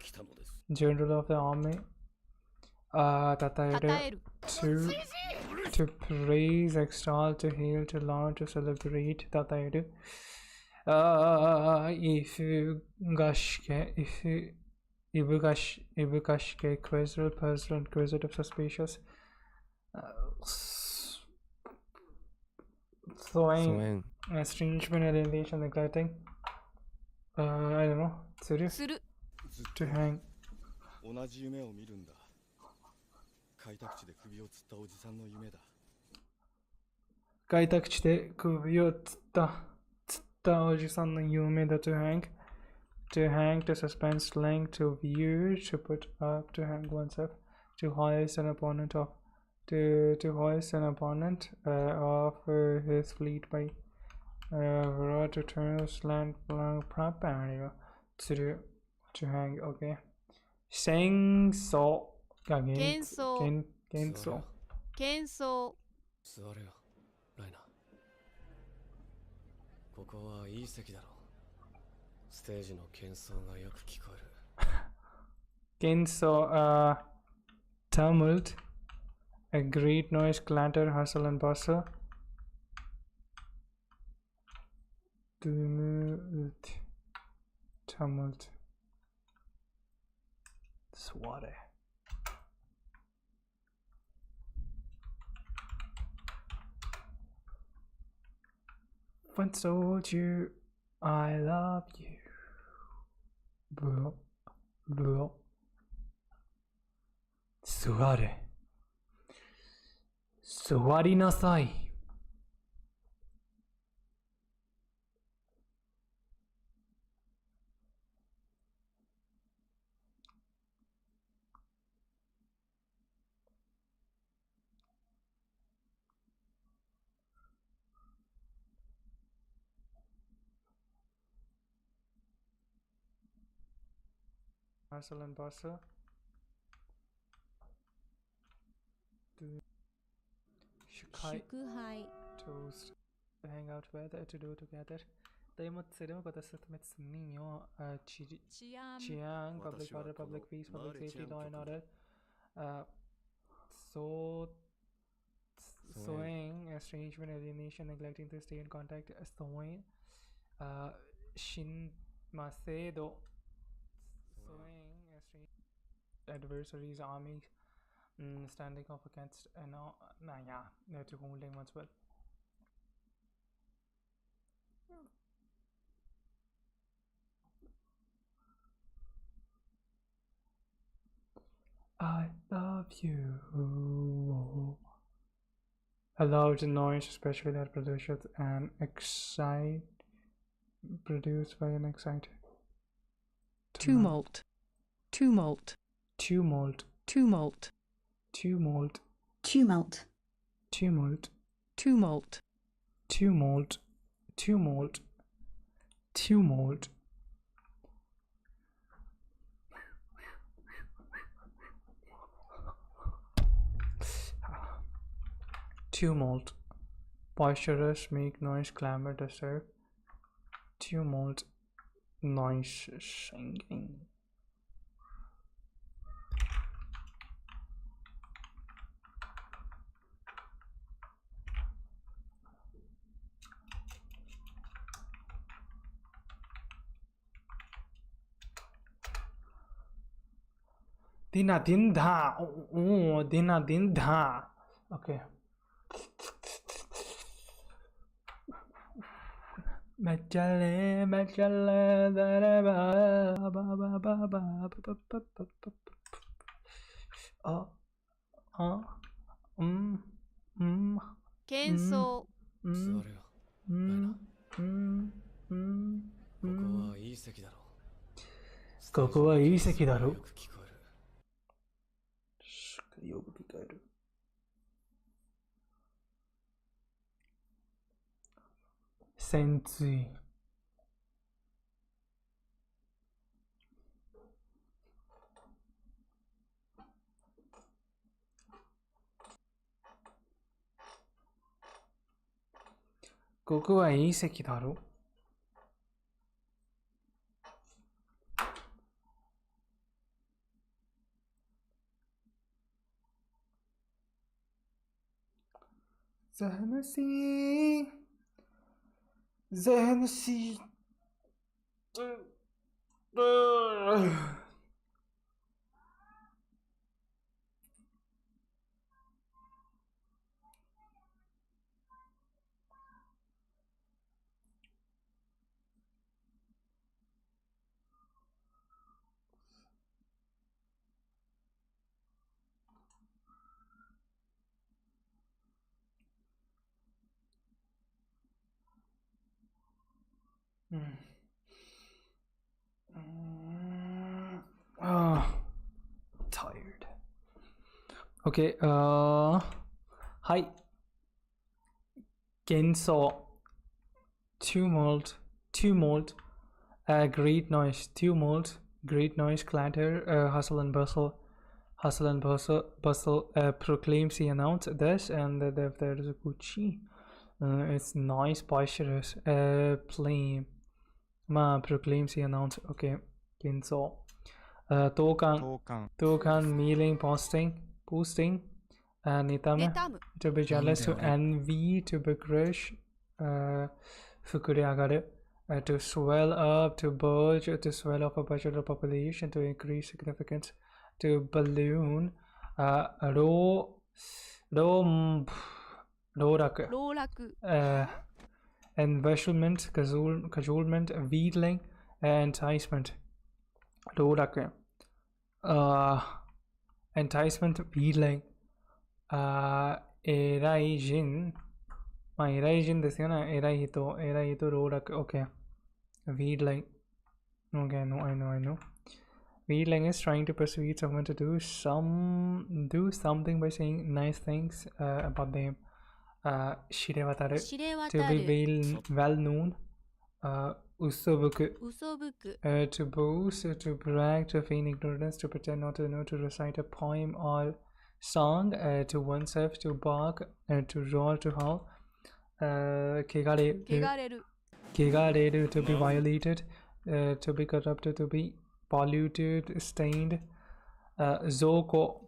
general of the army, tataeru, to praise, extol, to hail, to laud, to celebrate, tataeru, Ibugashke, Quizzer, Puzzle, Inquisitive, Suspicious, Throwing, Estrangement, Alienation, Neglecting. I don't know. Tsuru? To hang. 同じ夢を見るんだ。開拓地で首を吊ったおじさんの夢だ。開拓地で首を吊ったおじさんの夢だ to hang. To hang, to suspend, slang, to view, to put up, to hang oneself, to hoist an opponent of, to hoist an opponent of his fleet by to turn slant propaganda to hang. Okay. Senso. 幻想幻想。幻想座れよ、ライナ。ここはいい席だろう。ステージの喧騒がよく聞こえる。幻想、tumult, a great noise, clatter, hustle and bustle. Tumult. Suare. Once told you I love you. Bro. Suare. Suari nasai. Hustle and bustle. Shukai. Toast. To hang out with, to do together. Daimot Sido got a settlement Nino, Chiang, public order, public peace, public safety, law and order. Sowing, estrangement, alienation, neglecting to stay in contact, sowing, Shin Macedo. Sowing, adversaries, armies, standing up against, they're to holding once well. I love you. A loud noise, especially that produces an produced by an excited. Tumult. Tumult. Tumult. Tumult. Tumult. Tumult. Tumult. Tumult. Tumult. Tumult. Tumult. Tumult. Boisterous, make noise, clamor, disturb. Tumult. Noise, singing. Dina din dha. Oh, dina din dha. Okay. Machale,幻想座れよ、ライナ。ここはいい席だろう。ここはいい席だろう。よく聞こえる。よく聞こえる。潜水。ここはいい席だろ。ذهن نسي Tired. Okay, hi. Genso. Tumult, great noise, clatter, hustle and bustle, proclaims he announced this, and if there is a Gucci, it's noise, boisterous, plain, proclaims he announced, okay, Genso. Tokan, mealing, posting, Nitame, to be jealous, to envy, to begrudge, Fukuriagare, to swell up, to bulge, to swell up a budget of population, to increase significance, to balloon, embezzlement, cajolement, wheedling, enticement, enticement, wheedling, eration. Eration this is erahito rodak. Okay, wheedling. Okay, no, I know. Wheedling is trying to persuade someone to do something by saying nice things about them. Shirewataru, to be well known. Usobuku, to boast, to brag, to feign ignorance, to pretend not to know, to recite a poem or song, to oneself, to bark, to roar, to howl. Kegareru, to be violated, to be corrupted, to be polluted, stained. Zoko,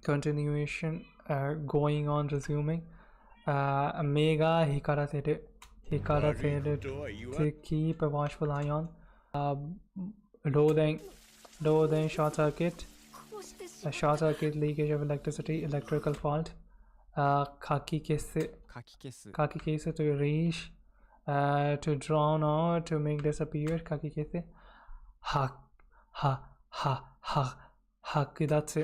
continuation, going on, resuming. Mega hikaraseru, to keep a watchful eye on. Loathing, short circuit. A short circuit, leakage of electricity, electrical fault. Kaki kese, to erase, to drown out, to make disappear. Kaki kese. Hakudatsu,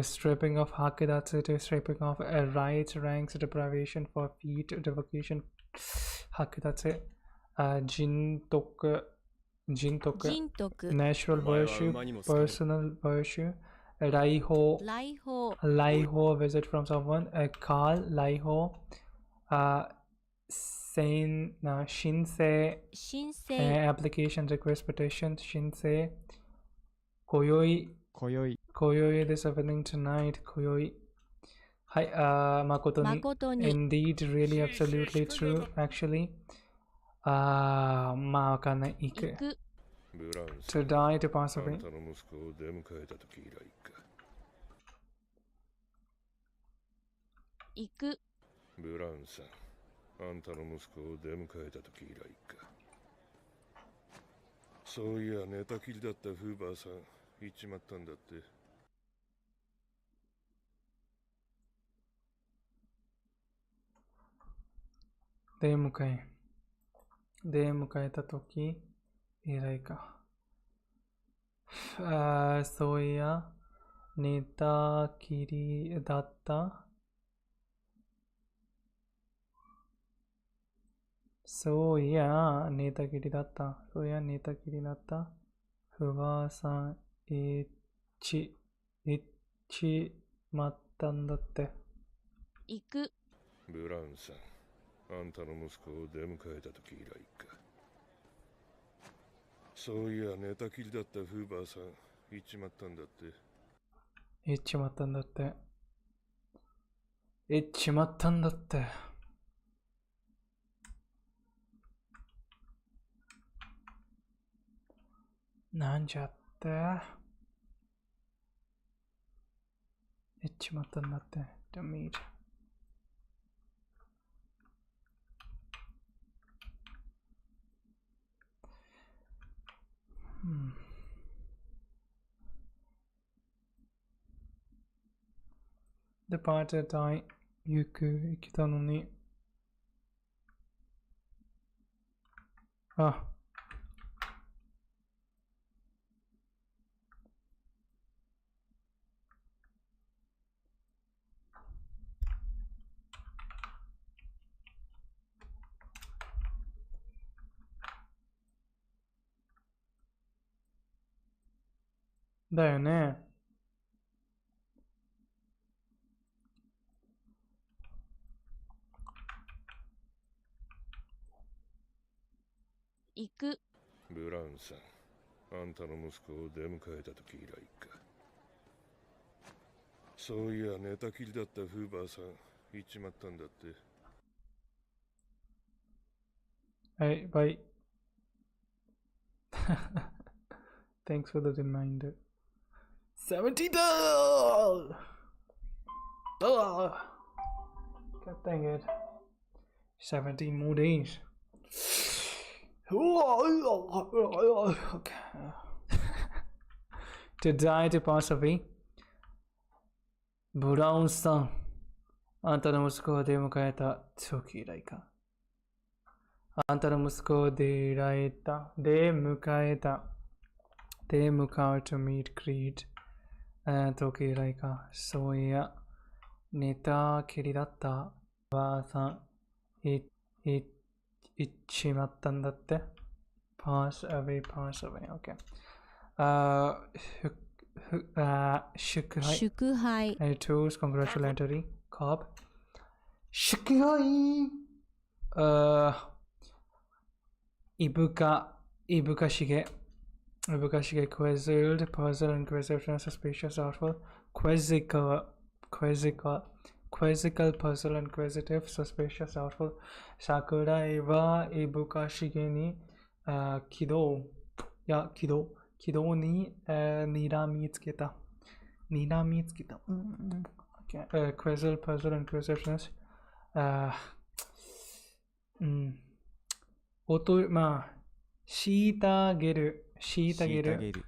stripping of hakudatsu, to stripping of rights, ranks, deprivation, forfeit, revocation. Hakudatsu. Jintoku, natural virtue, personal virtue. Laiho, visit from someone. Call, laiho. Shinsei, application, request, petition. Shinsei. Koyoi, this evening, tonight. Koyoi. Hi, Makotoni. Indeed, really, absolutely true, actually. Iku. To die, to pass away. Iku. ブラウンさん、あんたの息子を出迎えた時以来か。そういや寝たきりだったフーバーさん行っちまったんだって。出迎えた時以来か。そういや寝たきりだった。そういや寝たきりだった。フバーさん行っちまったんだって。行く。ブラウンさん、あんたの息子を出迎えた時以来か。そういや寝たきりだったフーバーさん行っちまったんだって。行っちまったんだって。行っちまったんだって。なんじゃって。行っちまったんだって。The meat. デパート隊行きたのに。あ。だよね。行く。ブラウンさん、あんたの息子を出迎えた時以来か。そういや寝たきりだったフーバーさん行っちまったんだって。はい、バイ。Thanks for the reminder. $70! Oh, God dang it. 17 more days. Okay. To die, to pass away. ブラウンさん、あんたの息子を出迎えた時以来か。あんたの息子を出迎えた。出迎う to meet greet 時以来か。そういや、寝たきりだったばあさん、行っちまったんだって。pass away, okay. 祝杯。toast congratulatory cop. 祝杯。いぶかしげ quizzled, puzzle, inquisitive, suspicious, doubtful, quizzical, puzzle, inquisitive, suspicious, doubtful. 桜井はいぶかしげに軌道に睨みつけた。Okay. Quizzle, puzzle, inquisitiveness. 虐げる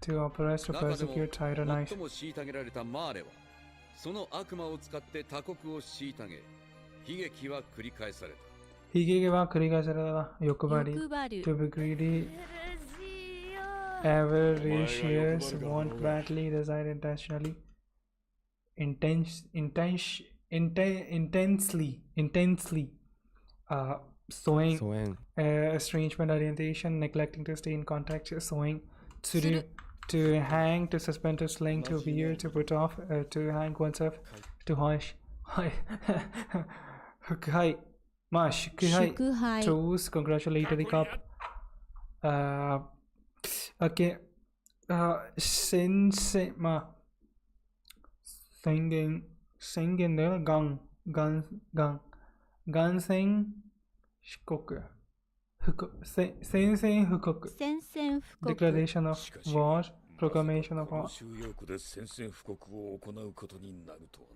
to oppress, to persecute, tyrannize. 最も虐げられたマーレはその悪魔を使って他国を虐げ、悲劇は繰り返された。欲張り to be greedy, avaricious, want badly, desire intensely, sowing, estrangement, orientation, neglecting to stay in contact, sowing, to hang, to suspend, to sling, to veer, to put off, to hang oneself, to hush. 祝杯。まあ、祝杯。toast, congratulatory cup. Okay. 宣戦、まあ、宣言だよ。元宣宣戦布告 Declaration of War, Proclamation of War. 収容で宣戦布告を行うことになるとはな。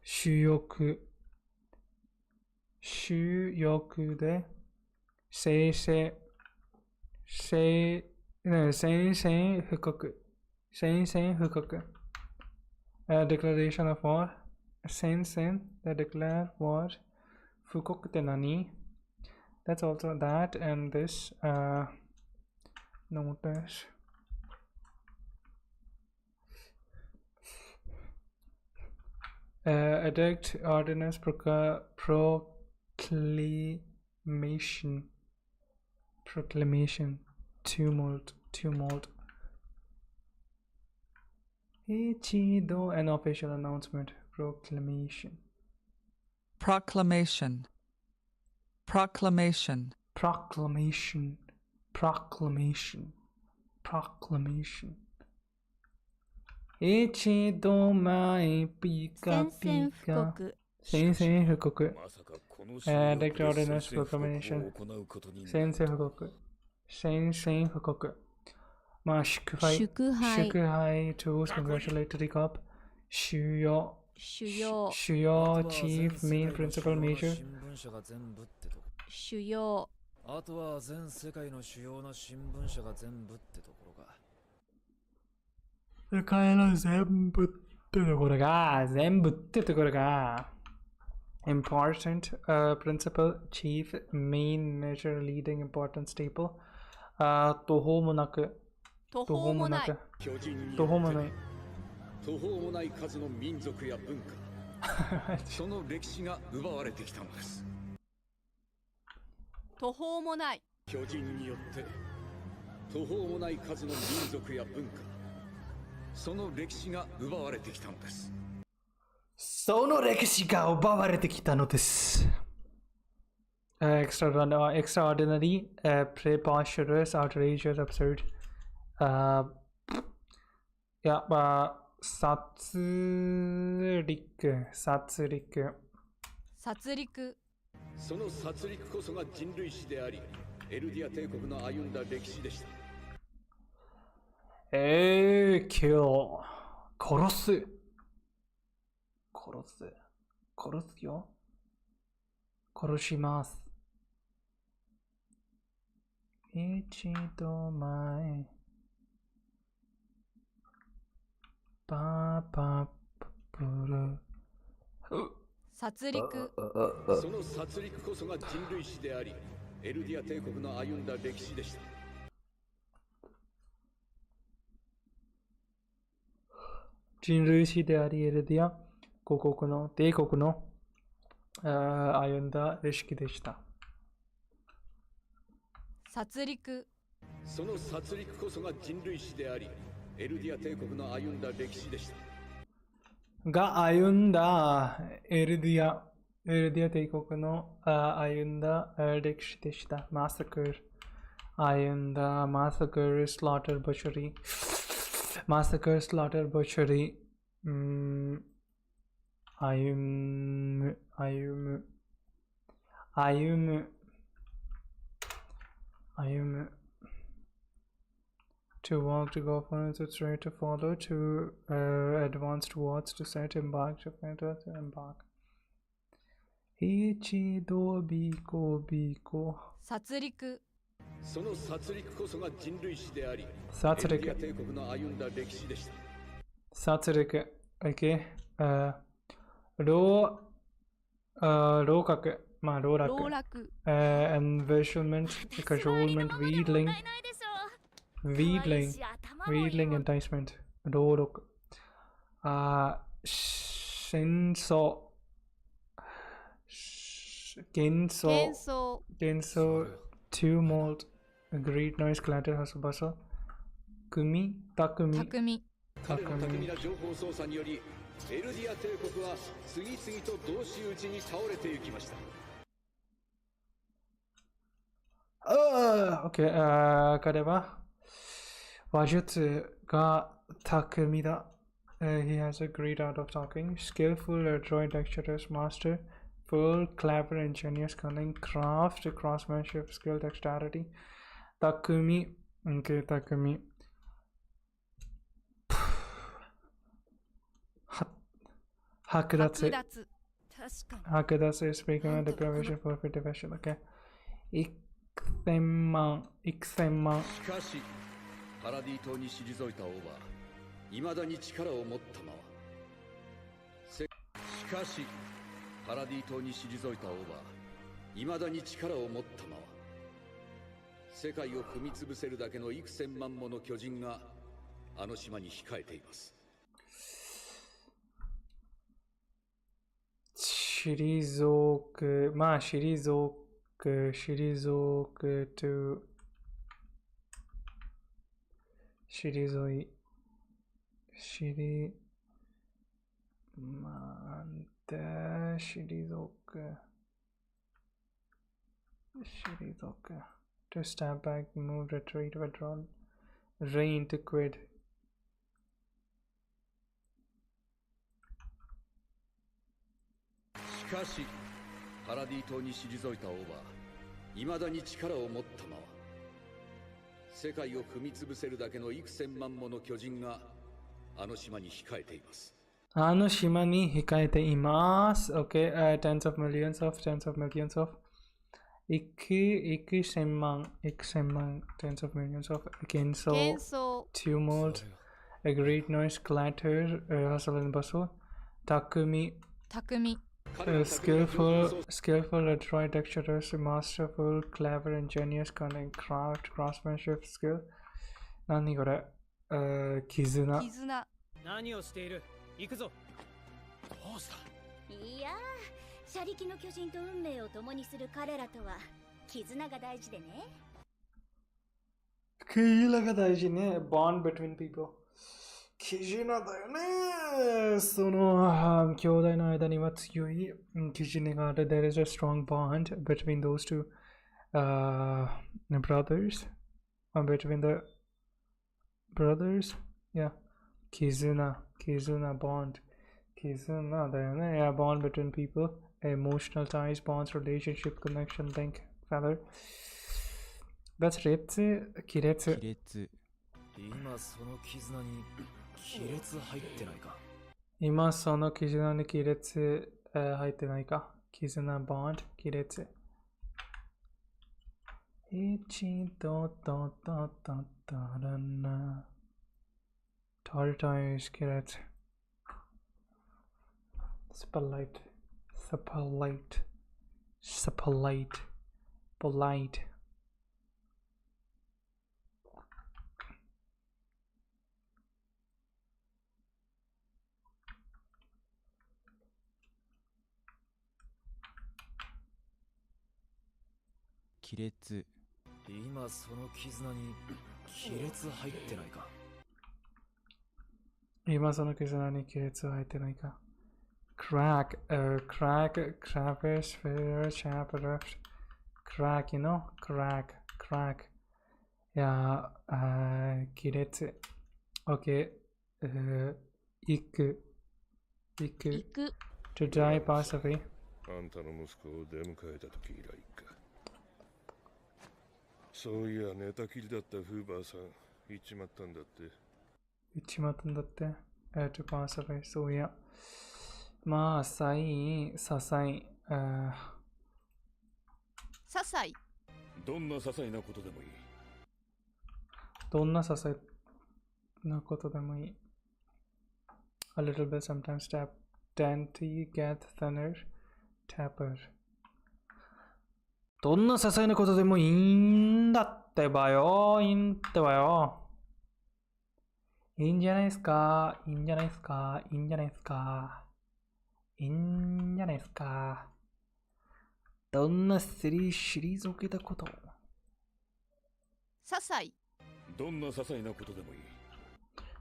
収容で宣戦布告 Declaration of War 宣戦 で declare war 布告って何？ That's also that and this notice. Edict, ordinance, proclamation, tumult. 一度 an official announcement, proclamation. Proclamation. Ichi do mai pika pika. 宣戦布告。Direct ordinance proclamation. 宣戦布告。まあ、祝杯。toast congratulatory cup. 主要 chief main principal major. 主要。あとは全世界の主要な新聞社が全部ってところか。世界の全部ってところが、全部ってところが、important, principle, chief, main, measure, leading, important, staple, 途方もなく、途方もない。途方もない。途方もない数の民族や文化その歴史が奪われてきたのです。途方もない。巨人によって途方もない数の民族や文化その歴史が奪われてきたのです。その歴史が奪われてきたのです。extraordinary, preposterous, outrageous, absurd.殺戮。その殺戮こそが人類史であり、エルディア帝国の歩んだ歴史でした。kill 殺すよ。殺します。一度前パパプル殺戮。その殺戮こそが人類史であり、エルディア帝国の歩んだ歴史でした。人類史であり、エルディア帝国の歩んだ歴史でした。殺戮。その殺戮こそが人類史であり、エルディア帝国の歩んだ歴史でした。が歩んだエルディア帝国の歩んだ歴史でした。マサカル、歩んだマサカル、スローター、ブッチャリー、マサカル、スローター、ブッチャリー、歩むto walk, to go for to try to follow, to advance towards, to set, embark, to embark. 一度ビコ殺戮。その殺戮こそが人類史であり、殺戮。エルディア帝国の歩んだ歴史でした。殺戮。OK。老閣。まあ、老落。envisionment, cajolement, wheedling, enticement, 労力。戦争。幻想。tumult, great noise, clatter, hustle, bustle. 巧みな情報操作により、エルディア帝国は次々と同士討ちに倒れていきました。彼は話術が巧みだ。He has a great art of talking, skillful, adroit, dexterous, master, full, clever, ingenious, cunning, craft, craftsmanship, skill, dexterity. 巧み。剥奪 is speaking of deprivation, forfeit, division. Okay. 1000万。しかしパラディ島に退いた王は未だに力を持ったまま。しかしパラディ島に退いた王は未だに力を持ったまま。世界を踏み潰せるだけの幾千万もの巨人があの島に控えています。退くと退いto step back, move, retreat, withdraw, reign, to quit. しかしパラディ島に退いた王は未だに力を持ったまま。世界を踏み潰せるだけの幾千万もの巨人があの島に控えています。あの島に控えています。Okay, tens of millions of幾千万 tens of millions of 幻想 tumult A great noise clatter, hustle and bustle. Takumi, 匠 skillful, adroit, dexterous, masterful, clever, ingenious, cunning, craft, craftsmanship, skill. 何これ絆。絆。何をしている？行くぞ。どうした？いやー、車力の巨人と運命を共にする彼らとは絆が大事でね。絆が大事ね。bond between people。絆だよね。その兄弟の間には強い絆がある。There is a strong bond between those two brothers. Between the brothers. Yeah. 絆 bond. 絆だよね。Yeah, bond between people. Emotional ties, bonds, relationship, connection, link, feather. That's 亀裂。今その絆に亀裂入ってないか？今その絆に亀裂入ってないか？絆 bond 亀裂。一度ととととらな。tortoise 亀裂。polite.亀裂。今その絆に亀裂入ってないか？今その絆に亀裂入ってないか？ crack, crevice, sphere, chap, rift, crack, you know, crack. Yeah, 亀裂。Okay, 行く。to die, pass away。あんたの息子を出迎えた時以来か。そういや寝たきりだったフーバーさん行っちまったんだって。to pass away。そういや。まあ、さ細。些細。どんな些細なことでもいい。どんな些細なことでもいい。A little bit sometimes tap. Dainty, get thinner, tapper。どんな些細なことでもいいんだってばよ。いいんじゃないですか。どんな退けたこと。些細。どんな些細なことでもいい。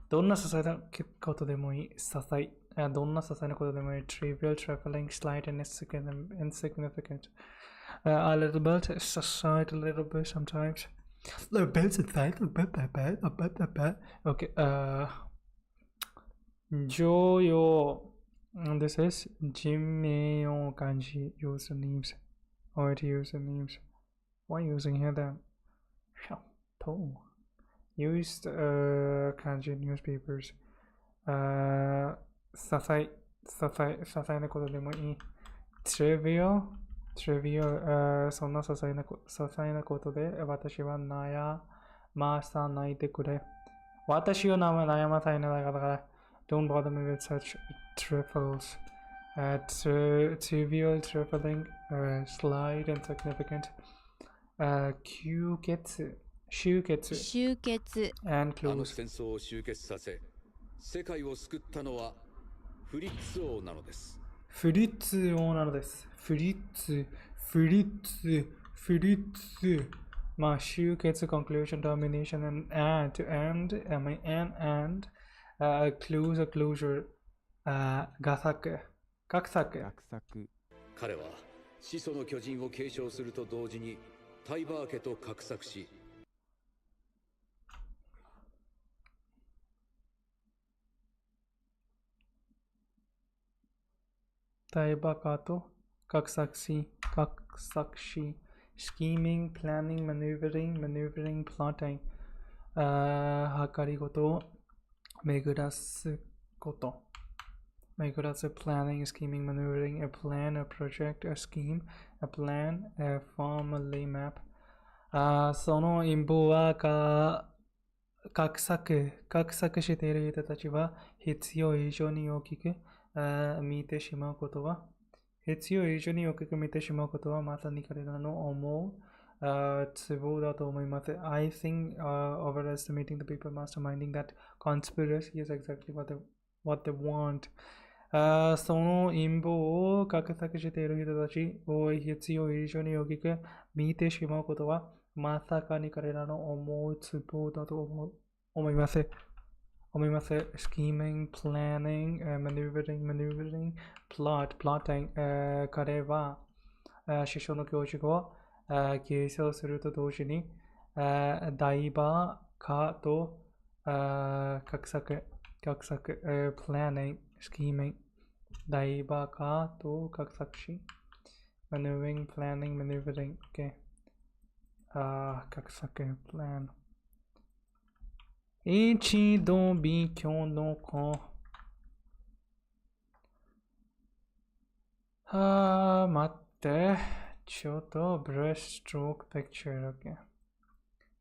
どんな些細なことでもいい。どんな些細なことでもいい。trivial, trifling, slight, and insignificant. A little bit, aside, a little bit sometimes. Little bit inside, Okay, 常用。This is 人名用漢字 usernames. Or usernames. Why using here then? Used 漢字 newspapers. 些細なことでもいい。trivial そんな些細なことで私は悩まさないでくれ。私を悩まさないだから。Don't bother me with such trifles. Trivial, trifling, slight, insignificant. 終結 and あの close。 戦争を終結させ、世界を救ったのはフリッツ王なのです。フリッツ王なのです。フリッツ。まあ、終結 conclusion, termination, and closure, 画策。彼は始祖の巨人を継承すると同時にタイバー家と画策し、タイバカと画策し scheming, planning, maneuvering, plotting、計りごとを巡らすこと。planning, scheming, maneuvering, a plan, a project, a scheme, a plan, a formally map。その陰謀は画策している人たちは必要以上に大きく見てしまうことはまさに彼らの思うツボだと思います。I think overestimating the people masterminding that conspiracy is exactly what they want. その陰謀を画策している人たちを必要以上に大きく見てしまうことはまさかに彼らの思うツボだと思います。scheming, planning, maneuvering, plotting、彼は師匠の教授を継承すると同時にダイバー化と画策、planning, scheming、ダイバー化と画策しmaneuvering, planning, maneuvering、画策、plan。一度勉強の子。待って。ちょっとbrush stroke picture, okay.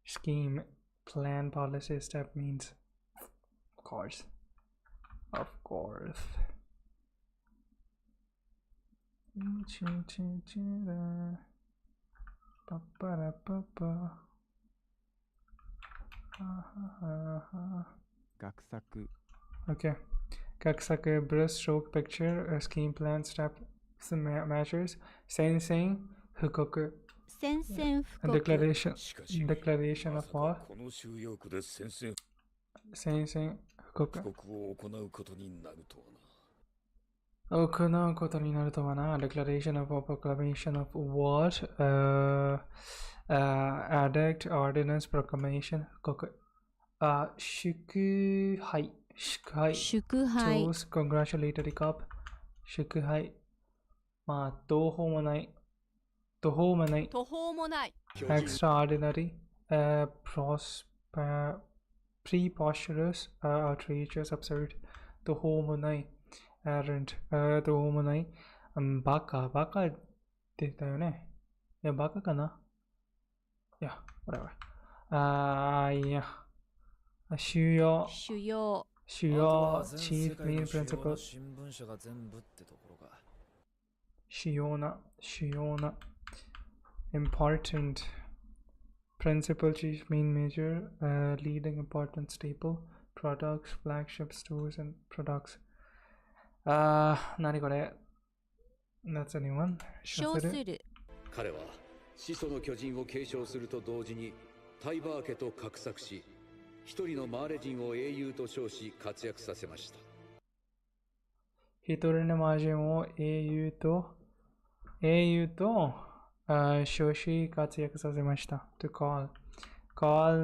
Scheme, plan, policy, step means. Of course.画策 Okay. 画策 brush stroke picture, scheme, plan, step measures, sensing, 布告 declaration of war この収容区で宣戦布告布告を行うことになるとはな。declaration of war, proclamation of war, edict, ordinance, proclamation, 布告祝杯 chose, congratulatory cup 祝杯まあ途方もないextraordinary, preposterous, outrageous, absurd 途方もない errant 途方もないバカって言ったよね。いやバカかな。いや whatever いや主要 chief main principle 主要な important principal chief main major leading important staple products flagship stores and products 何これ That's a new one 称する彼は始祖の巨人を継承すると同時にタイバー家と画策し一人のマーレ人を英雄と称し活躍させました。一人のマーレ人を英雄と称し活躍させました。To call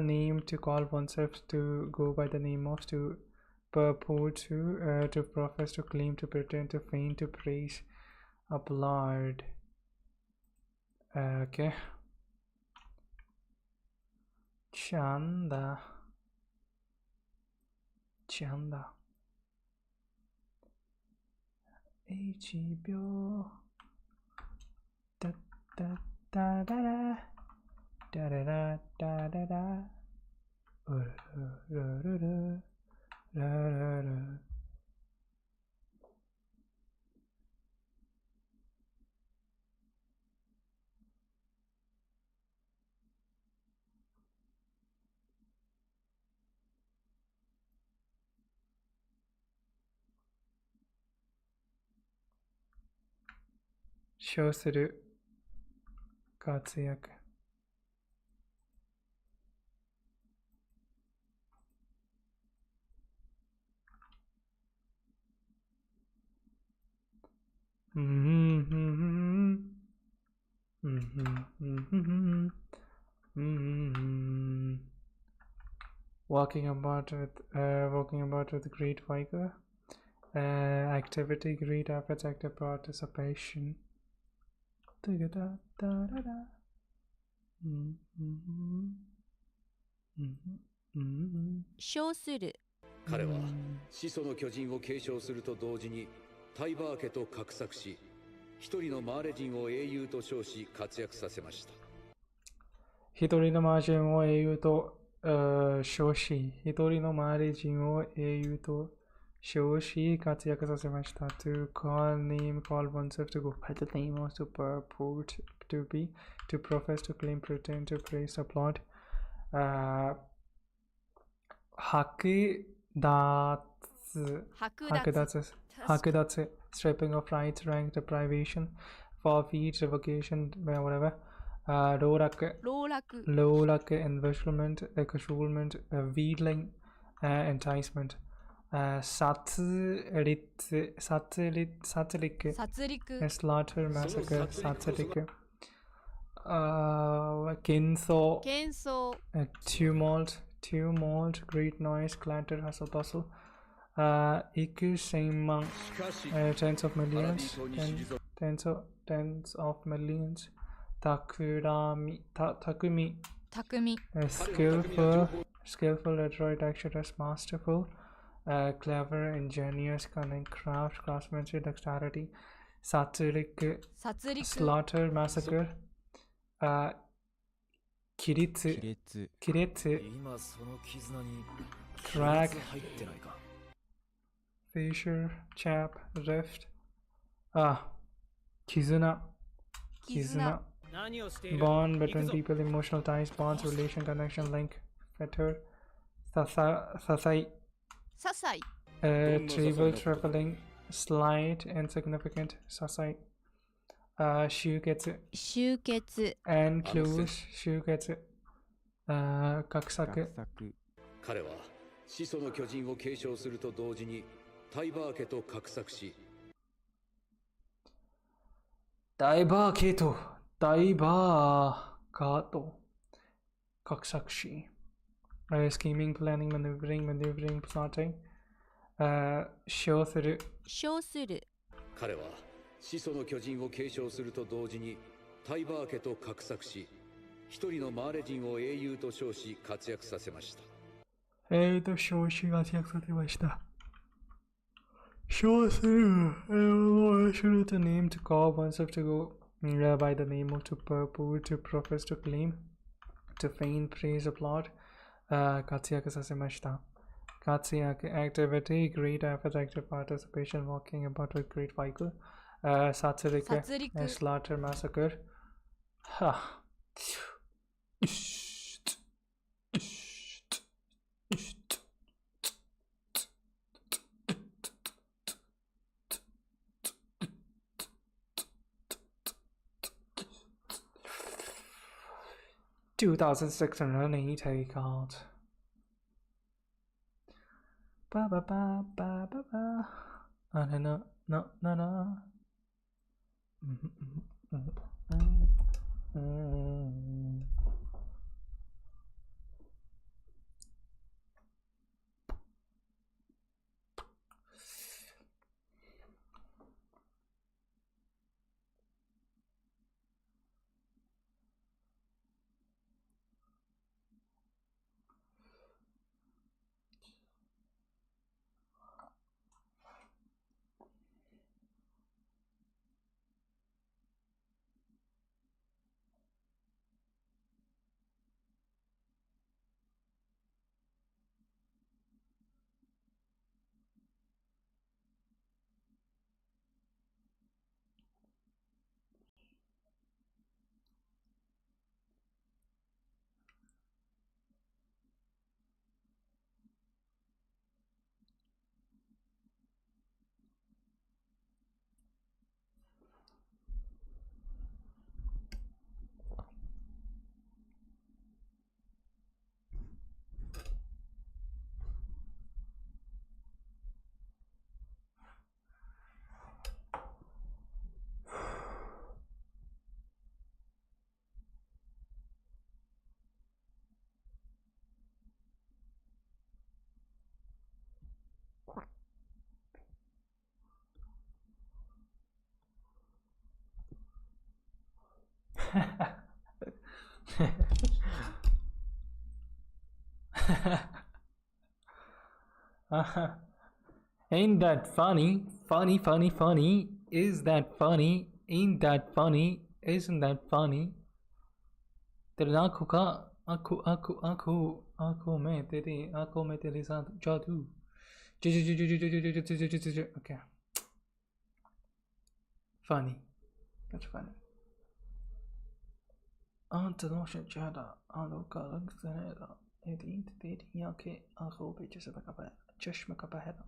name, to call oneself, to go by the name of, to purport to profess, to claim, to pretend, to feign, to praise, applaud. Okay. ちゃんだ。1秒ダダダダラダダダダダダウルルルルルルル称する活躍walking about with great vigor, activity, great efforts, active participation.称する彼は始祖の巨人を継承すると同時にタイバー家と画策し一人のマーレ人を英雄と称し活躍させました。一人のマーレ人を英雄と少子一人の周り人を英雄と少子活躍させました。To call name, call oneself, to go by the name of, to purport to be, to profess, to claim, pretend, to praise, applaud. 剥奪 stripping of rights, rank deprivation, forfeit, revocation, whatever. 籠絡 embezzlement, cajolment, wheedling, enticement. 殺戮 slaughter, massacre, 殺戮 tumult, great noise, clatter, hustle bustle. 幾千万 tens of millions, tens of millions. 巧み skillful, adroit, dexterous, masterful. Clever, ingenious, cunning, craft, craftsmanship, dexterity. 殺戮 slaughter, massacre. 亀裂 crack, fissure, chap, rift. 絆 bond between people, emotional ties, bonds, relation, connection, link, fetter. 些細 trivial, trifling, slight, insignificant, 些細 集結 enclose, 集結 画策彼は始祖の巨人を継承すると同時にタイバー家と画策しダイバー家と画策しscheming, planning, maneuvering, plotting. 称する彼は始祖の巨人を継承すると同時にタイバー家と画策し一人のマーレ人を英雄と称し活躍させました。称し活躍させました。称する should to name, to call oneself, to go by the name of, to purport, to profess, to claim, to feign, praise, applaud. 活躍させました。活躍 activity, great effort, active participation, walking about with great vigor. 殺戮 slaughter, massacre. 2,680 take out. Ba ba ba ba ba ba. Na na na na na. Ain't that funny? Funny, funny, funny. Is that funny? Ain't that funny? Isn't that funny? तेरे आँखों का आंखों में तेरे साथ जादू okay funny that's funny आंतरों से ज्यादा आलों का रंग सुनहरा तेरी आंखें आंखों पे चश्म का पहरा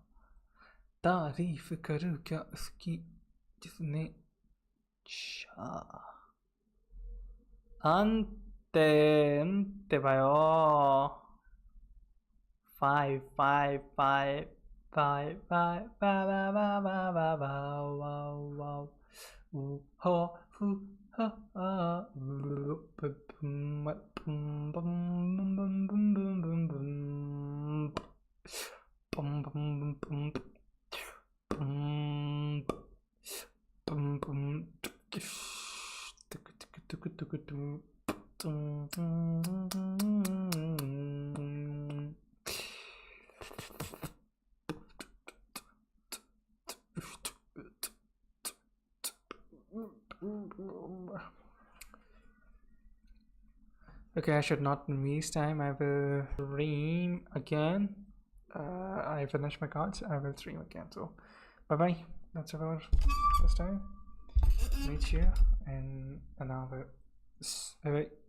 तारीफ करूं क्या उसकी जिसने ante 봐요 5 5 5 5 5 wow ho hu ha Okay, I should not waste time. I will stream again. I finished my cards. I will stream again. So, bye bye. That's about this time. Meet you in another. Bye bye.